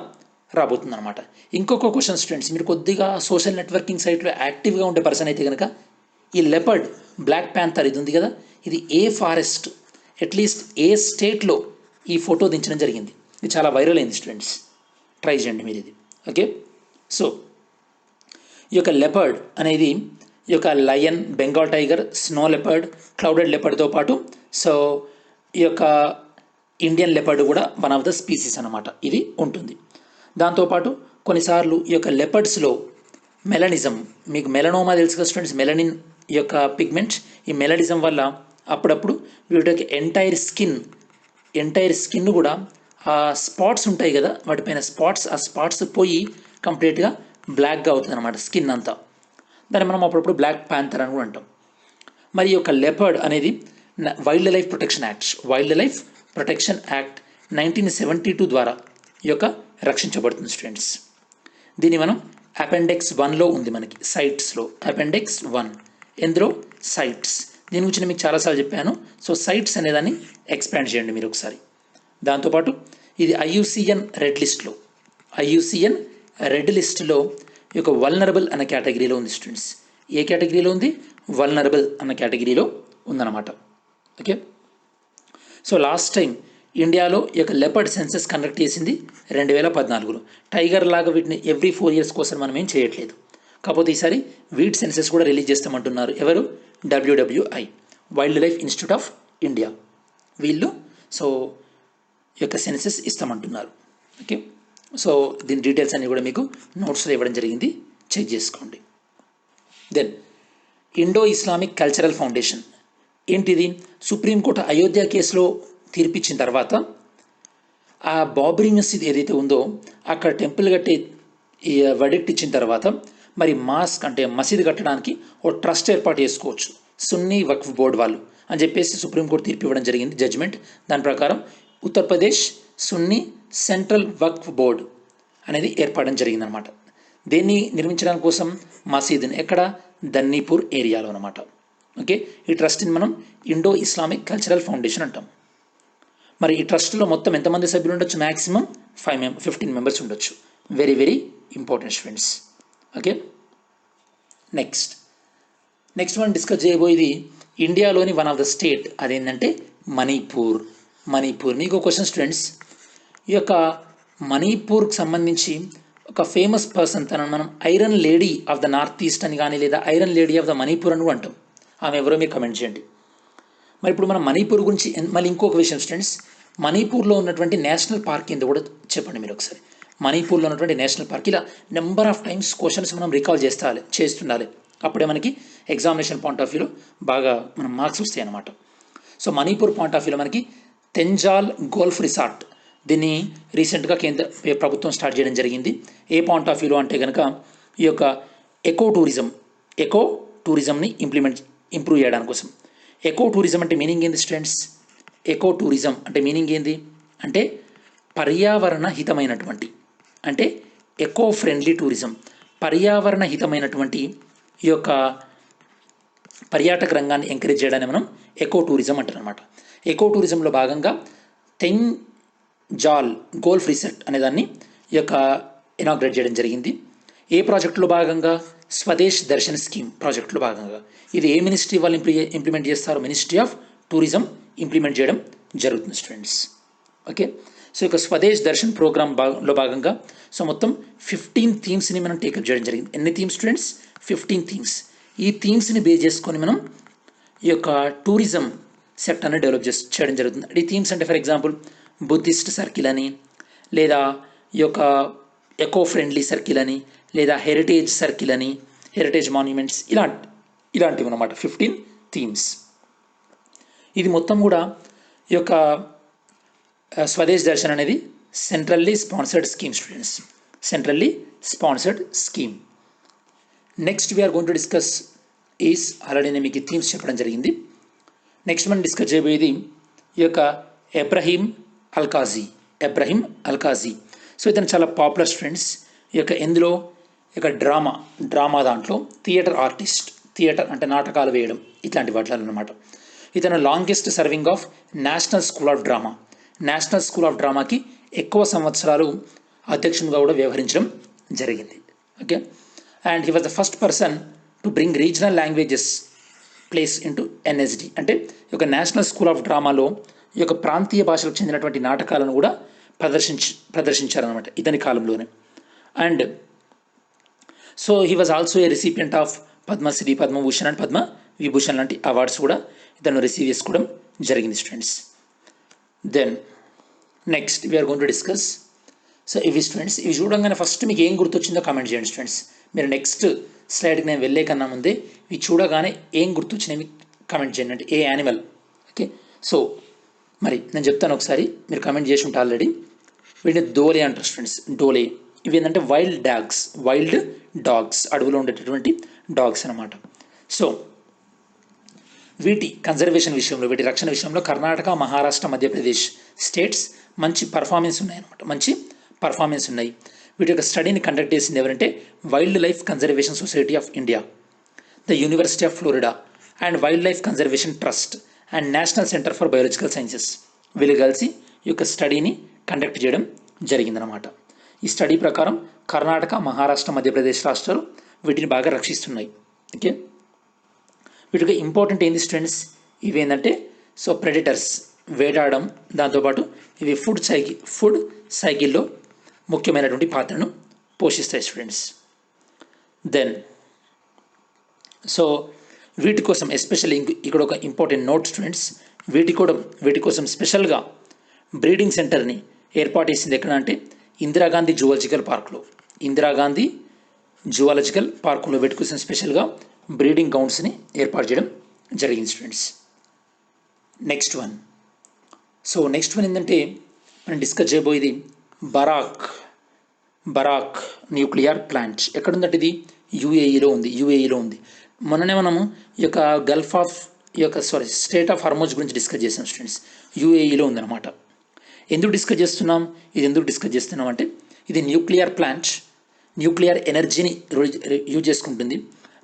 Speaker 1: రాబోతుందన్నమాట. ఇంకొక క్వశ్చన్ స్టూడెంట్స్, మీరు కొద్దిగా సోషల్ నెట్వర్కింగ్ సైట్లో యాక్టివ్గా ఉండే పర్సన్ అయితే కనుక ఈ బ్లాక్ ప్యాంథర్ ఇది ఉంది కదా, ఇది ఏ ఫారెస్ట్, అట్లీస్ట్ ఏ స్టేట్లో ఈ ఫోటో దించడం జరిగింది. ఇది చాలా వైరల్ అయింది స్టూడెంట్స్, ట్రై చేయండి మీరు ఇది. ఓకే, సో ఈ యొక్క లెపర్డ్ అనేది ఈ యొక్క lion, Bengal tiger, snow leopard, clouded లెపర్డ్తో పాటు సో ఈ యొక్క ఇండియన్ లెపర్డ్ కూడా వన్ ఆఫ్ ద స్పీసీస్ అన్నమాట, ఇది ఉంటుంది. దాంతోపాటు కొన్నిసార్లు ఈ యొక్క లెపర్డ్స్లో మెలనిజం, మీకు మెలనోమా తెలుసు కదా స్టూడెంట్స్, మెలనిన్ ఈ యొక్క పిగ్మెంట్, ఈ మెలనిజం వల్ల అప్పుడప్పుడు వీటి యొక్క ఎంటైర్ స్కిన్ కూడా ఆ స్పాట్స్ ఉంటాయి కదా వాటిపైన ఆ స్పాట్స్ పోయి కంప్లీట్గా బ్లాక్గా అవుతుంది అనమాట స్కిన్ అంతా. దాన్ని మనం అప్పుడప్పుడు బ్లాక్ ప్యాంథర్ అని కూడా అంటాం. మరి ఈ యొక్క లెపర్డ్ అనేది వైల్డ్ లైఫ్ ప్రొటెక్షన్ యాక్ట్ 1972 ద్వారా ఈ యొక్క రక్షించబడుతుంది స్టూడెంట్స్. దీన్ని మనం అపెండెక్స్ 1లో ఉంది మనకి, సైట్స్లో అపెండెక్స్ 1, ఎందులో సైట్స్. దీని గురించి నేను మీకు చాలాసార్లు చెప్పాను. సో సైట్స్ అనేదాన్ని ఎక్స్పాండ్ చేయండి మీరు ఒకసారి. దాంతోపాటు ఇది ఐయుసిఎన్ రెడ్ లిస్ట్లో ఈ యొక్క వల్నరబుల్ అన్న కేటగిరీలో ఉంది స్టూడెంట్స్. ఏ కేటగిరీలో ఉంది? వల్నరబుల్ అన్న కేటగిరీలో ఉందన్నమాట. ఓకే, సో లాస్ట్ టైం ఇండియాలో ఈ యొక్క లెపర్డ్ సెన్సెస్ కండక్ట్ చేసింది 2014లో. టైగర్ లాగా వీటిని ఎవ్రీ 4 years కోసం మనం ఏం చేయట్లేదు. కాకపోతే ఈసారి వీట్ సెన్సెస్ కూడా రిలీజ్ చేస్తామంటున్నారు. ఎవరు? WWI, wildlife institute of India, వీళ్ళు సో ఈ యొక్క సెన్సెస్ ఇస్తామంటున్నారు. ఓకే, సో దీని డీటెయిల్స్ అన్నీ కూడా మీకు నోట్స్లో ఇవ్వడం జరిగింది, చెక్ చేసుకోండి. Then Indo Islamic cultural foundation ఏంటిది? సుప్రీంకోర్టు అయోధ్య కేసులో తీర్పిచ్చిన తర్వాత ఆ బాబ్రీ మసీద్ ఏదైతే ఉందో అక్కడ టెంపుల్ కట్టి వెడిక్ట్ ఇచ్చిన తర్వాత మరి మసీద్ కట్టడానికి ఓ ట్రస్ట్ ఏర్పాటు చేసుకోవచ్చు సున్నీ వక్ఫ్ బోర్డు వాళ్ళు అని చెప్పేసి సుప్రీంకోర్టు తీర్పు ఇవ్వడం జరిగింది, జడ్జిమెంట్. దాని ప్రకారం ఉత్తరప్రదేశ్ సున్నీ సెంట్రల్ వక్ఫ్ బోర్డు అనేది ఏర్పడడం జరిగిందనమాట. దీన్ని నిర్మించడానికి కోసం మసీదుని ఎక్కడ? దన్నీపూర్ ఏరియాలో అనమాట. ఓకే, ఈ ట్రస్ట్ని మనం ఇండో ఇస్లామిక్ కల్చరల్ ఫౌండేషన్ అంటాం. మరి ఈ ట్రస్ట్లో మొత్తం ఎంతమంది సభ్యులు ఉండొచ్చు? మ్యాక్సిమం 15 members ఉండొచ్చు. Very very important students. Okay, next మనం డిస్కస్ చేయబోయేది ఇండియాలోని వన్ ఆఫ్ ద స్టేట్, అదేంటంటే మణిపూర్. మీకు క్వశ్చన్ స్టూడెంట్స్, ఈ యొక్క మణిపూర్కి సంబంధించి ఒక ఫేమస్ పర్సన్, తనను మనం iron lady of the north east అని కానీ లేదా iron lady of the Manipur అని అంటాం. ఆమె ఎవరో మీరు కమెంట్ చేయండి. మరి ఇప్పుడు మనం మణిపూర్ గురించి మళ్ళీ ఇంకొక విషయం స్టూడెంట్స్, మణిపూర్లో ఉన్నటువంటి నేషనల్ పార్క్ ఏందో కూడా చెప్పండి మీరు ఒకసారి. మణిపూర్లో ఉన్నటువంటి నేషనల్ పార్క్, ఇలా నెంబర్ ఆఫ్ టైమ్స్ క్వశ్చన్స్ మనం రికాల్ చేస్తుండాలి. అప్పుడే మనకి ఎగ్జామినేషన్ పాయింట్ ఆఫ్ వ్యూలో బాగా మనం మార్క్స్ వస్తాయి అన్నమాట. సో మణిపూర్ పాయింట్ ఆఫ్ వ్యూలో మనకి తెంజాల్ గోల్ఫ్ రిసార్ట్, దీన్ని రీసెంట్గా కేంద్ర ప్రభుత్వం స్టార్ట్ చేయడం జరిగింది. ఏ పాయింట్ ఆఫ్ వ్యూలో అంటే కనుక ఈ యొక్క ఎకో టూరిజంని ఇంప్రూవ్ చేయడానికి కోసం. ఎకో టూరిజం అంటే మీనింగ్ ఏంది స్టూడెంట్స్? ఎకో టూరిజం అంటే మీనింగ్ ఏంది అంటే పర్యావరణ హితమైనటువంటి, అంటే ఎకో ఫ్రెండ్లీ టూరిజం, పర్యావరణ హితమైనటువంటి ఈ యొక్క పర్యాటక రంగాన్ని ఎంకరేజ్ చేయడాన్ని మనం ఎకో టూరిజం అంటారు అనమాట. ఎకో టూరిజంలో భాగంగా తెంజాల్ గోల్ఫ్ రిసార్ట్ అనేదాన్ని ఈ యొక్క ఇనాగ్రేట్ చేయడం జరిగింది. ఏ ప్రాజెక్టులో భాగంగా? స్వదేశ్ దర్శన్ స్కీమ్ ప్రాజెక్టులో భాగంగా. ఇది ఏ మినిస్ట్రీ వాళ్ళు ఇంప్లిమెంట్ చేస్తారో? మినిస్ట్రీ ఆఫ్ టూరిజం ఇంప్లిమెంట్ చేయడం జరుగుతుంది స్టూడెంట్స్. ఓకే, సో ఇక స్వదేశ్ దర్శన్ ప్రోగ్రాంలో భాగంగా సో మొత్తం 15 థీమ్స్ని మనం టేకప్ చేయడం జరిగింది. ఎన్ని థీమ్స్ స్టూడెంట్స్? 15 థీమ్స్. ఈ థీమ్స్ని బేస్ చేసుకొని మనం ఈ యొక్క టూరిజం సెక్టర్ని డెవలప్ చేయడం జరుగుతుంది. ఈ థీమ్స్ అంటే ఫర్ ఎగ్జాంపుల్ బుద్ధిస్ట్ సర్కిల్ అని, లేదా ఈ యొక్క ఎకో ఫ్రెండ్లీ సర్కిల్ అని, లేదా హెరిటేజ్ సర్కిల్ అని, హెరిటేజ్ మాన్యుమెంట్స్, ఇలాంటివి అన్నమాట 15 థీమ్స్. ఇది మొత్తం కూడా ఈ యొక్క స్వదేశ్ దర్శన్ అనేది centrally sponsored scheme students, centrally sponsored scheme. Next we're going to discuss is, already నేను మీకు థీమ్స్ చెప్పడం జరిగింది. నెక్స్ట్ మనం డిస్కస్ చేయబోయేది ఈ యొక్క ఎబ్రహీం అల్కాజీ. సో ఇతను చాలా పాపులర్ స్టూడెంట్స్. ఈ యొక్క ఎందులో ఈ యొక్క డ్రామా దాంట్లో థియేటర్ ఆర్టిస్ట్, థియేటర్ అంటే నాటకాలు వేయడం ఇట్లాంటి వాటిలో అన్నమాట. ఇతను longest serving of national school of డ్రామాకి ఎక్కువ సంవత్సరాలు అధ్యక్షునిగా కూడా వ్యవహరించడం జరిగింది. Okay, and he was the first person to bring regional languages plays into NSD, అంటే ఈ యొక్క నేషనల్ స్కూల్ ఆఫ్ డ్రామాలో ఈ యొక్క ప్రాంతీయ భాషలకు చెందినటువంటి నాటకాలను కూడా ప్రదర్శించారనమాట ఇతని కాలంలోనే. And so he was also a recipient of Padmashri, Padma Bhushan and Padma Vibhushan లాంటి అవార్డ్స్ కూడా ఇతను రిసీవ్ చేసుకోవడం జరిగింది students. Then next we're going to discuss. So ఇవి స్టూడెంట్స్, ఇవి చూడంగానే ఫస్ట్ మీకు ఏం గుర్తొచ్చిందో కామెంట్ చేయండి స్టూడెంట్స్. మీరు నెక్స్ట్ స్లైడ్కి నేను వెళ్ళే కన్నా ముందే ఇవి చూడగానే ఏం గుర్తొచ్చినవి కామెంట్ చేయండి, అంటే ఏ యానిమల్. ఓకే, సో మరి నేను చెప్తాను ఒకసారి, మీరు కామెంట్ చేసి ఉంటారు ఆల్రెడీ. వీటిని డోలే అంటారు స్టూడెంట్స్, డోలే. ఇవి ఏంటంటే వైల్డ్ డాగ్స్, అడవిలో ఉండేటటువంటి డాగ్స్ అనమాట. సో వీటి కన్జర్వేషన్ విషయంలో, వీటి రక్షణ విషయంలో కర్ణాటక, మహారాష్ట్ర, మధ్యప్రదేశ్ స్టేట్స్ మంచి పర్ఫార్మెన్స్ ఉన్నాయి. వీటి యొక్క స్టడీని కండక్ట్ చేసింది ఎవరంటే wild life conservation society of India, the university of Florida and wild life conservation trust and national centre for biological sciences. వీళ్ళు కలిసి ఈ యొక్క స్టడీని కండక్ట్ చేయడం జరిగిందనమాట. ఈ స్టడీ ప్రకారం కర్ణాటక, మహారాష్ట్ర, మధ్యప్రదేశ్ రాష్ట్రాలు వీటిని బాగా రక్షిస్తున్నాయి. ఓకే, వీటికి ఇంపార్టెంట్ ఏంది స్టూడెంట్స్, ఇవి ఏంటంటే సో ప్రెడిటర్స్, వేటాడడం, దాంతోపాటు ఇవి ఫుడ్ సైకిల్లో ముఖ్యమైనటువంటి పాత్రను పోషిస్తాయి స్టూడెంట్స్. దెన్ సో వీటి కోసం ఎస్పెషల్లీ ఇక్కడ ఒక ఇంపార్టెంట్ నోట్ స్టూడెంట్స్, వీటి కోసం స్పెషల్గా బ్రీడింగ్ సెంటర్ని ఏర్పాటు చేసింది ఎక్కడ అంటే ఇందిరాగాంధీ జువాలజికల్ పార్కులో వీటి కోసం స్పెషల్గా బ్రీడింగ్ గ్రౌండ్స్ని ఏర్పాటు చేయడం జరిగింది స్టూడెంట్స్. నెక్స్ట్ వన్ ఏంటంటే మనం డిస్కస్ చేయబోయేది బరాక్ న్యూక్లియర్ ప్లాంట్. ఎక్కడుందంటే ఇది యూఏఈలో ఉంది. మొన్ననే మనము ఈ యొక్క స్టేట్ ఆఫ్ హార్మోజ్ గురించి డిస్కస్ చేసాం స్టూడెంట్స్. యూఏఈలో ఉందన్నమాట. ఎందుకు డిస్కస్ చేస్తున్నాం అంటే ఇది న్యూక్లియర్ ప్లాంట్, న్యూక్లియర్ ఎనర్జీని యూజ్ చేసుకుంటుంది.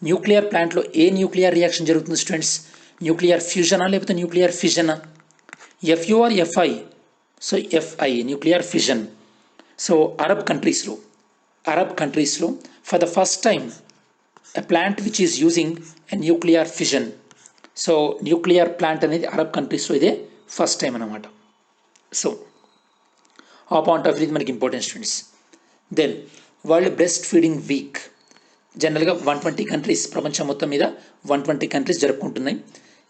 Speaker 1: న్యూక్లియర్ ప్లాంట్లో ఏ న్యూక్లియర్ రియాక్షన్ జరుగుతుంది స్టూడెంట్స్, న్యూక్లియర్ ఫ్యూజనా లేకపోతే న్యూక్లియర్ ఫిజనా? F U or F I? So F I, nuclear fission. So Arab కంట్రీస్లో for the first time a plant which is using a nuclear fission. So nuclear plant అనేది Arab కంట్రీస్లో ఇదే ఫస్ట్ టైం అన్నమాట. So ఆ point of view మనకి important students. Then world breastfeeding week. జనరల్గా 120 countries, ప్రపంచం మొత్తం మీద 120 కంట్రీస్ జరుపుకుంటున్నాయి.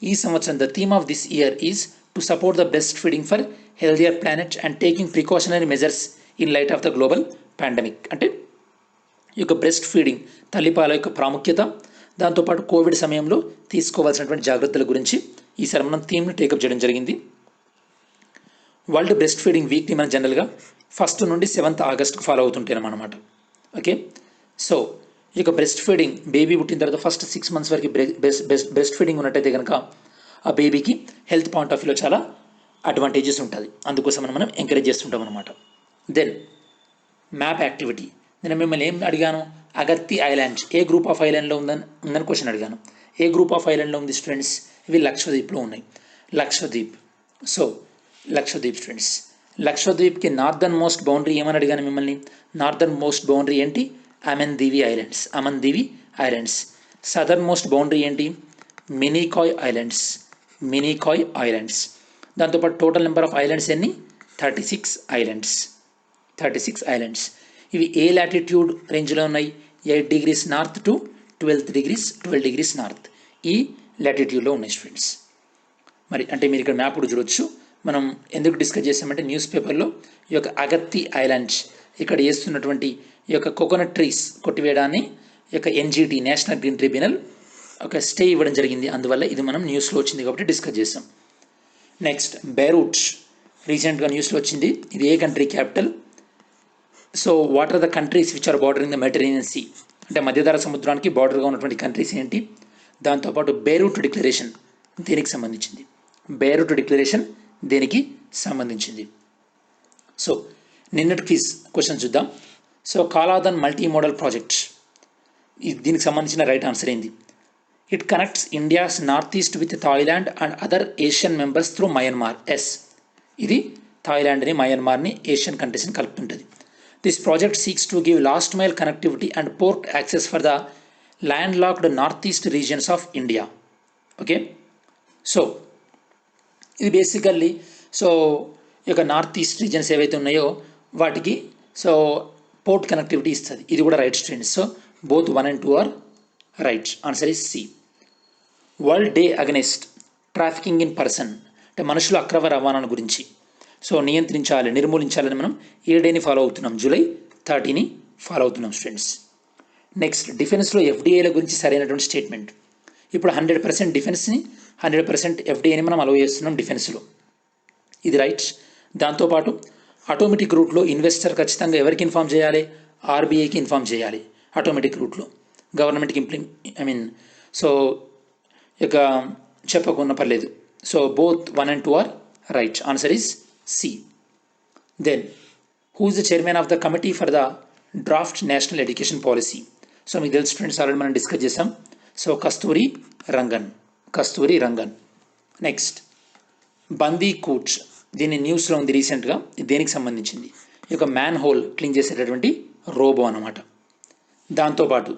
Speaker 1: ఈ సంవత్సరం the theme of this year is to support the breast feeding for healthier planet and taking precautionary measures in light of the global pandemic. అంటే ఈ యొక్క breast feeding, తల్లిపాల యొక్క ప్రాముఖ్యత, దాంతోపాటు కోవిడ్ సమయంలో తీసుకోవాల్సినటువంటి జాగ్రత్తల గురించి ఈసారి మనం థీమ్ని టేకప్ చేయడం జరిగింది. వరల్డ్ బ్రెస్ట్ ఫీడింగ్ వీక్ని మనం జనరల్గా 1 నుండి 7 ఆగస్టుకు ఫాలో అవుతుంటాం అనమాట. ఓకే, సో ఈ యొక్క బ్రెస్ట్ ఫీడింగ్, బేబీ పుట్టిన తర్వాత ఫస్ట్ 6 months వరకు బ్రెస్ట్ ఫీడింగ్ ఉన్నట్టయితే కనుక ఆ బేబీకి హెల్త్ పాయింట్ ఆఫ్ వ్యూలో చాలా అడ్వాంటేజెస్ ఉంటుంది. అందుకోసం మనం ఎంకరేజ్ చేస్తుంటాం అనమాట. Then map activity. నేను మిమ్మల్ని ఏం అడిగాను, Agatti island a group of ఐలాండ్లో ఉందని క్వశ్చన్ అడిగాను. ఏ గ్రూప్ ఆఫ్ ఐలాండ్లో ఉంది స్టూడెంట్స్? ఇవి లక్షద్వీప్లో ఉన్నాయి. లక్షద్వీప్ స్టూడెంట్స్, లక్షద్వీప్కి నార్దర్న్ మోస్ట్ బౌండరీ ఏమని అడిగాను మిమ్మల్ని? నార్దర్న్ మోస్ట్ బౌండరీ ఏంటి? Amindivi islands. Southern most boundary ఏంటి? మినికాయ్ ఐలాండ్స్. దాంతోపాటు టోటల్ నెంబర్ ఆఫ్ ఐలాండ్స్ ఎన్ని? 36 ఐలాండ్స్. ఇవి ఏ లాటిట్యూడ్ రేంజ్లో ఉన్నాయి? 8 degrees north to 12 degrees north. ఈ లాటిట్యూడ్లో ఉన్నాయి స్టూడెంట్స్. మరి అంటే మీరు ఇక్కడ మ్యాప్ కూడా చూడొచ్చు. మనం ఎందుకు డిస్కస్ చేసామంటే న్యూస్ పేపర్లో ఈ యొక్క అగత్తి ఐలాండ్స్ ఇక్కడ వేస్తున్నటువంటి ఈ యొక్క కోకోనట్ ట్రీస్ కొట్టివేయడాన్ని ఈ యొక్క ఎన్జిటి, నేషనల్ గ్రీన్ ట్రిబ్యునల్ ఒక స్టే ఇవ్వడం జరిగింది. అందువల్ల ఇది మనం న్యూస్లో వచ్చింది కాబట్టి డిస్కస్ చేసాం. నెక్స్ట్ బెయిరూట్, రీసెంట్గా న్యూస్లో వచ్చింది. ఇది ఏ country capital? So what are the countries which are bordering the Mediterranean sea? అంటే మధ్యధరా సముద్రానికి బార్డర్గా ఉన్నటువంటి కంట్రీస్ ఏంటి? దాంతోపాటు బెయిరూట్ డిక్లరేషన్ దేనికి సంబంధించింది? సో నిన్నటి క్విజ్ క్వశ్చన్ చూద్దాం. So Kaladan multi modal project, దీనికి సంబంధించిన రైట్ ఆన్సర్ ఏంది? It connects India's north east with Thailand and other ASEAN members through Myanmar. ఇది థాయిలాండ్ని, మయన్మార్ని, ఏషియన్ కంట్రీస్ని కలుపుతుంటుంది. This project seeks to give last mile connectivity and port access for the land locked north east regions of India. Okay, so ఇది basically so ఈ యొక్క north east reasons ఏవైతే ఉన్నాయో వాటికి సో పోర్ట్ కనెక్టివిటీ ఇస్తుంది. ఇది కూడా right students. So both 1 and 2 are right. Answer is C. World day against trafficking in person, అంటే మనుషుల అక్రమ రవాణా గురించి సో నిర్మూలించాలని మనం ఏ డేని ఫాలో అవుతున్నాం? జూలై 30ని ఫాలో అవుతున్నాం స్టూడెంట్స్. నెక్స్ట్, డిఫెన్స్లో ఎఫ్డిఐల గురించి సరైనటువంటి స్టేట్మెంట్. ఇప్పుడు 100% డిఫెన్స్ని 100% ఎఫ్డిఐని మనం అలౌ చేస్తున్నాం డిఫెన్స్లో, ఇది రైట్. దాంతోపాటు ఆటోమేటిక్ రూట్లో ఇన్వెస్టర్ ఖచ్చితంగా ఎవరికి ఇన్ఫామ్ చేయాలి? ఆర్బీఐకి ఇన్ఫామ్ చేయాలి. ఆటోమేటిక్ రూట్లో గవర్నమెంట్కి సో ఇక చెప్పకున్న పర్లేదు. So both 1 and 2 are right. Answer is C. Then who is the chairman of the committee for the draft national education policy? So మీకు తెలుసు స్టూడెంట్స్, ఆల్రెడీ మనం డిస్కస్ చేసాం. సో కస్తూరి రంగన్. నెక్స్ట్, బందీ కూచ్, దీని న్యూస్లో ఉంది రీసెంట్గా. దేనికి సంబంధించింది? ఈ యొక్క మ్యాన్ హోల్ క్లీన్ చేసేటటువంటి రోబో అన్నమాట. దాంతోపాటు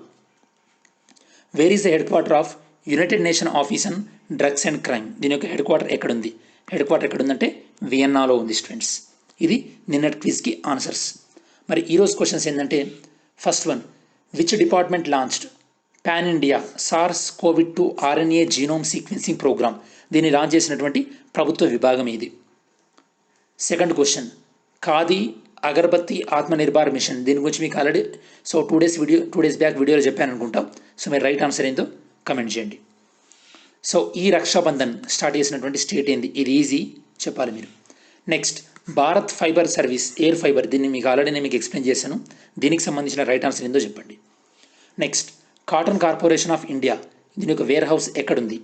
Speaker 1: where is the head quarter of United nation office on drugs and crime? దీని యొక్క హెడ్ క్వార్టర్ ఎక్కడుంది? హెడ్ క్వార్టర్ ఎక్కడుందంటే వియన్నాలో ఉంది స్టూడెంట్స్. ఇది నిన్నటి క్విజ్కి ఆన్సర్స్. మరి ఈరోజు క్వశ్చన్స్ ఏంటంటే, first one, which department launched pan India SARS-CoV-2 RNA genome sequencing program? దీన్ని లాంచ్ చేసినటువంటి ప్రభుత్వ విభాగం ఇది. Second question, khadi agarbatti Atmanirbhar mission, దీని గురించి మీకు ఆల్రెడీ సో 2 days బ్యాక్ వీడియోలో చెప్పాను అనుకుంటా. సో మీరు రైట్ ఆన్సర్ ఏందో కమెంట్ చేయండి. సో ఈ రక్షాబంధన్ స్టార్ట్ చేసినటువంటి స్టేట్ ఏంది? ఇది ఈజీ చెప్పాలి మీరు. Next, Bharat fibre service air fibre, దీన్ని మీకు ఆల్రెడీ నేను మీకు ఎక్స్ప్లెయిన్ చేశాను. దీనికి సంబంధించిన రైట్ ఆన్సర్ ఏందో చెప్పండి. Next, cotton corporation of India, దీని యొక్క వేర్ హౌస్ ఎక్కడుంది?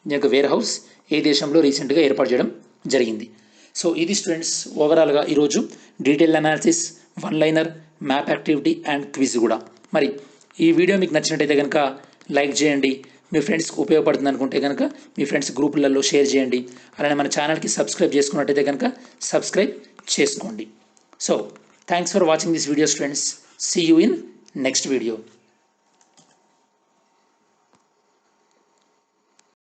Speaker 1: దీని యొక్క వేర్ హౌస్ ఏ దేశంలో రీసెంట్గా ఏర్పాటు చేయడం జరిగింది? సో ఇది స్టూడెంట్స్ ఓవరాల్గా ఈరోజు detail analysis, 1-liner, map activity and quiz కూడా. మరి ఈ వీడియో మీకు నచ్చినట్టయితే కనుక లైక్ చేయండి, మీ ఫ్రెండ్స్కి ఉపయోగపడుతుంది అనుకుంటే కనుక మీ ఫ్రెండ్స్ గ్రూపులలో షేర్ చేయండి. అలానే మన ఛానల్కి సబ్స్క్రైబ్ చేసుకున్నట్టయితే కనుక సబ్స్క్రైబ్ చేసుకోండి. So thanks for watching this video students. See you in next video.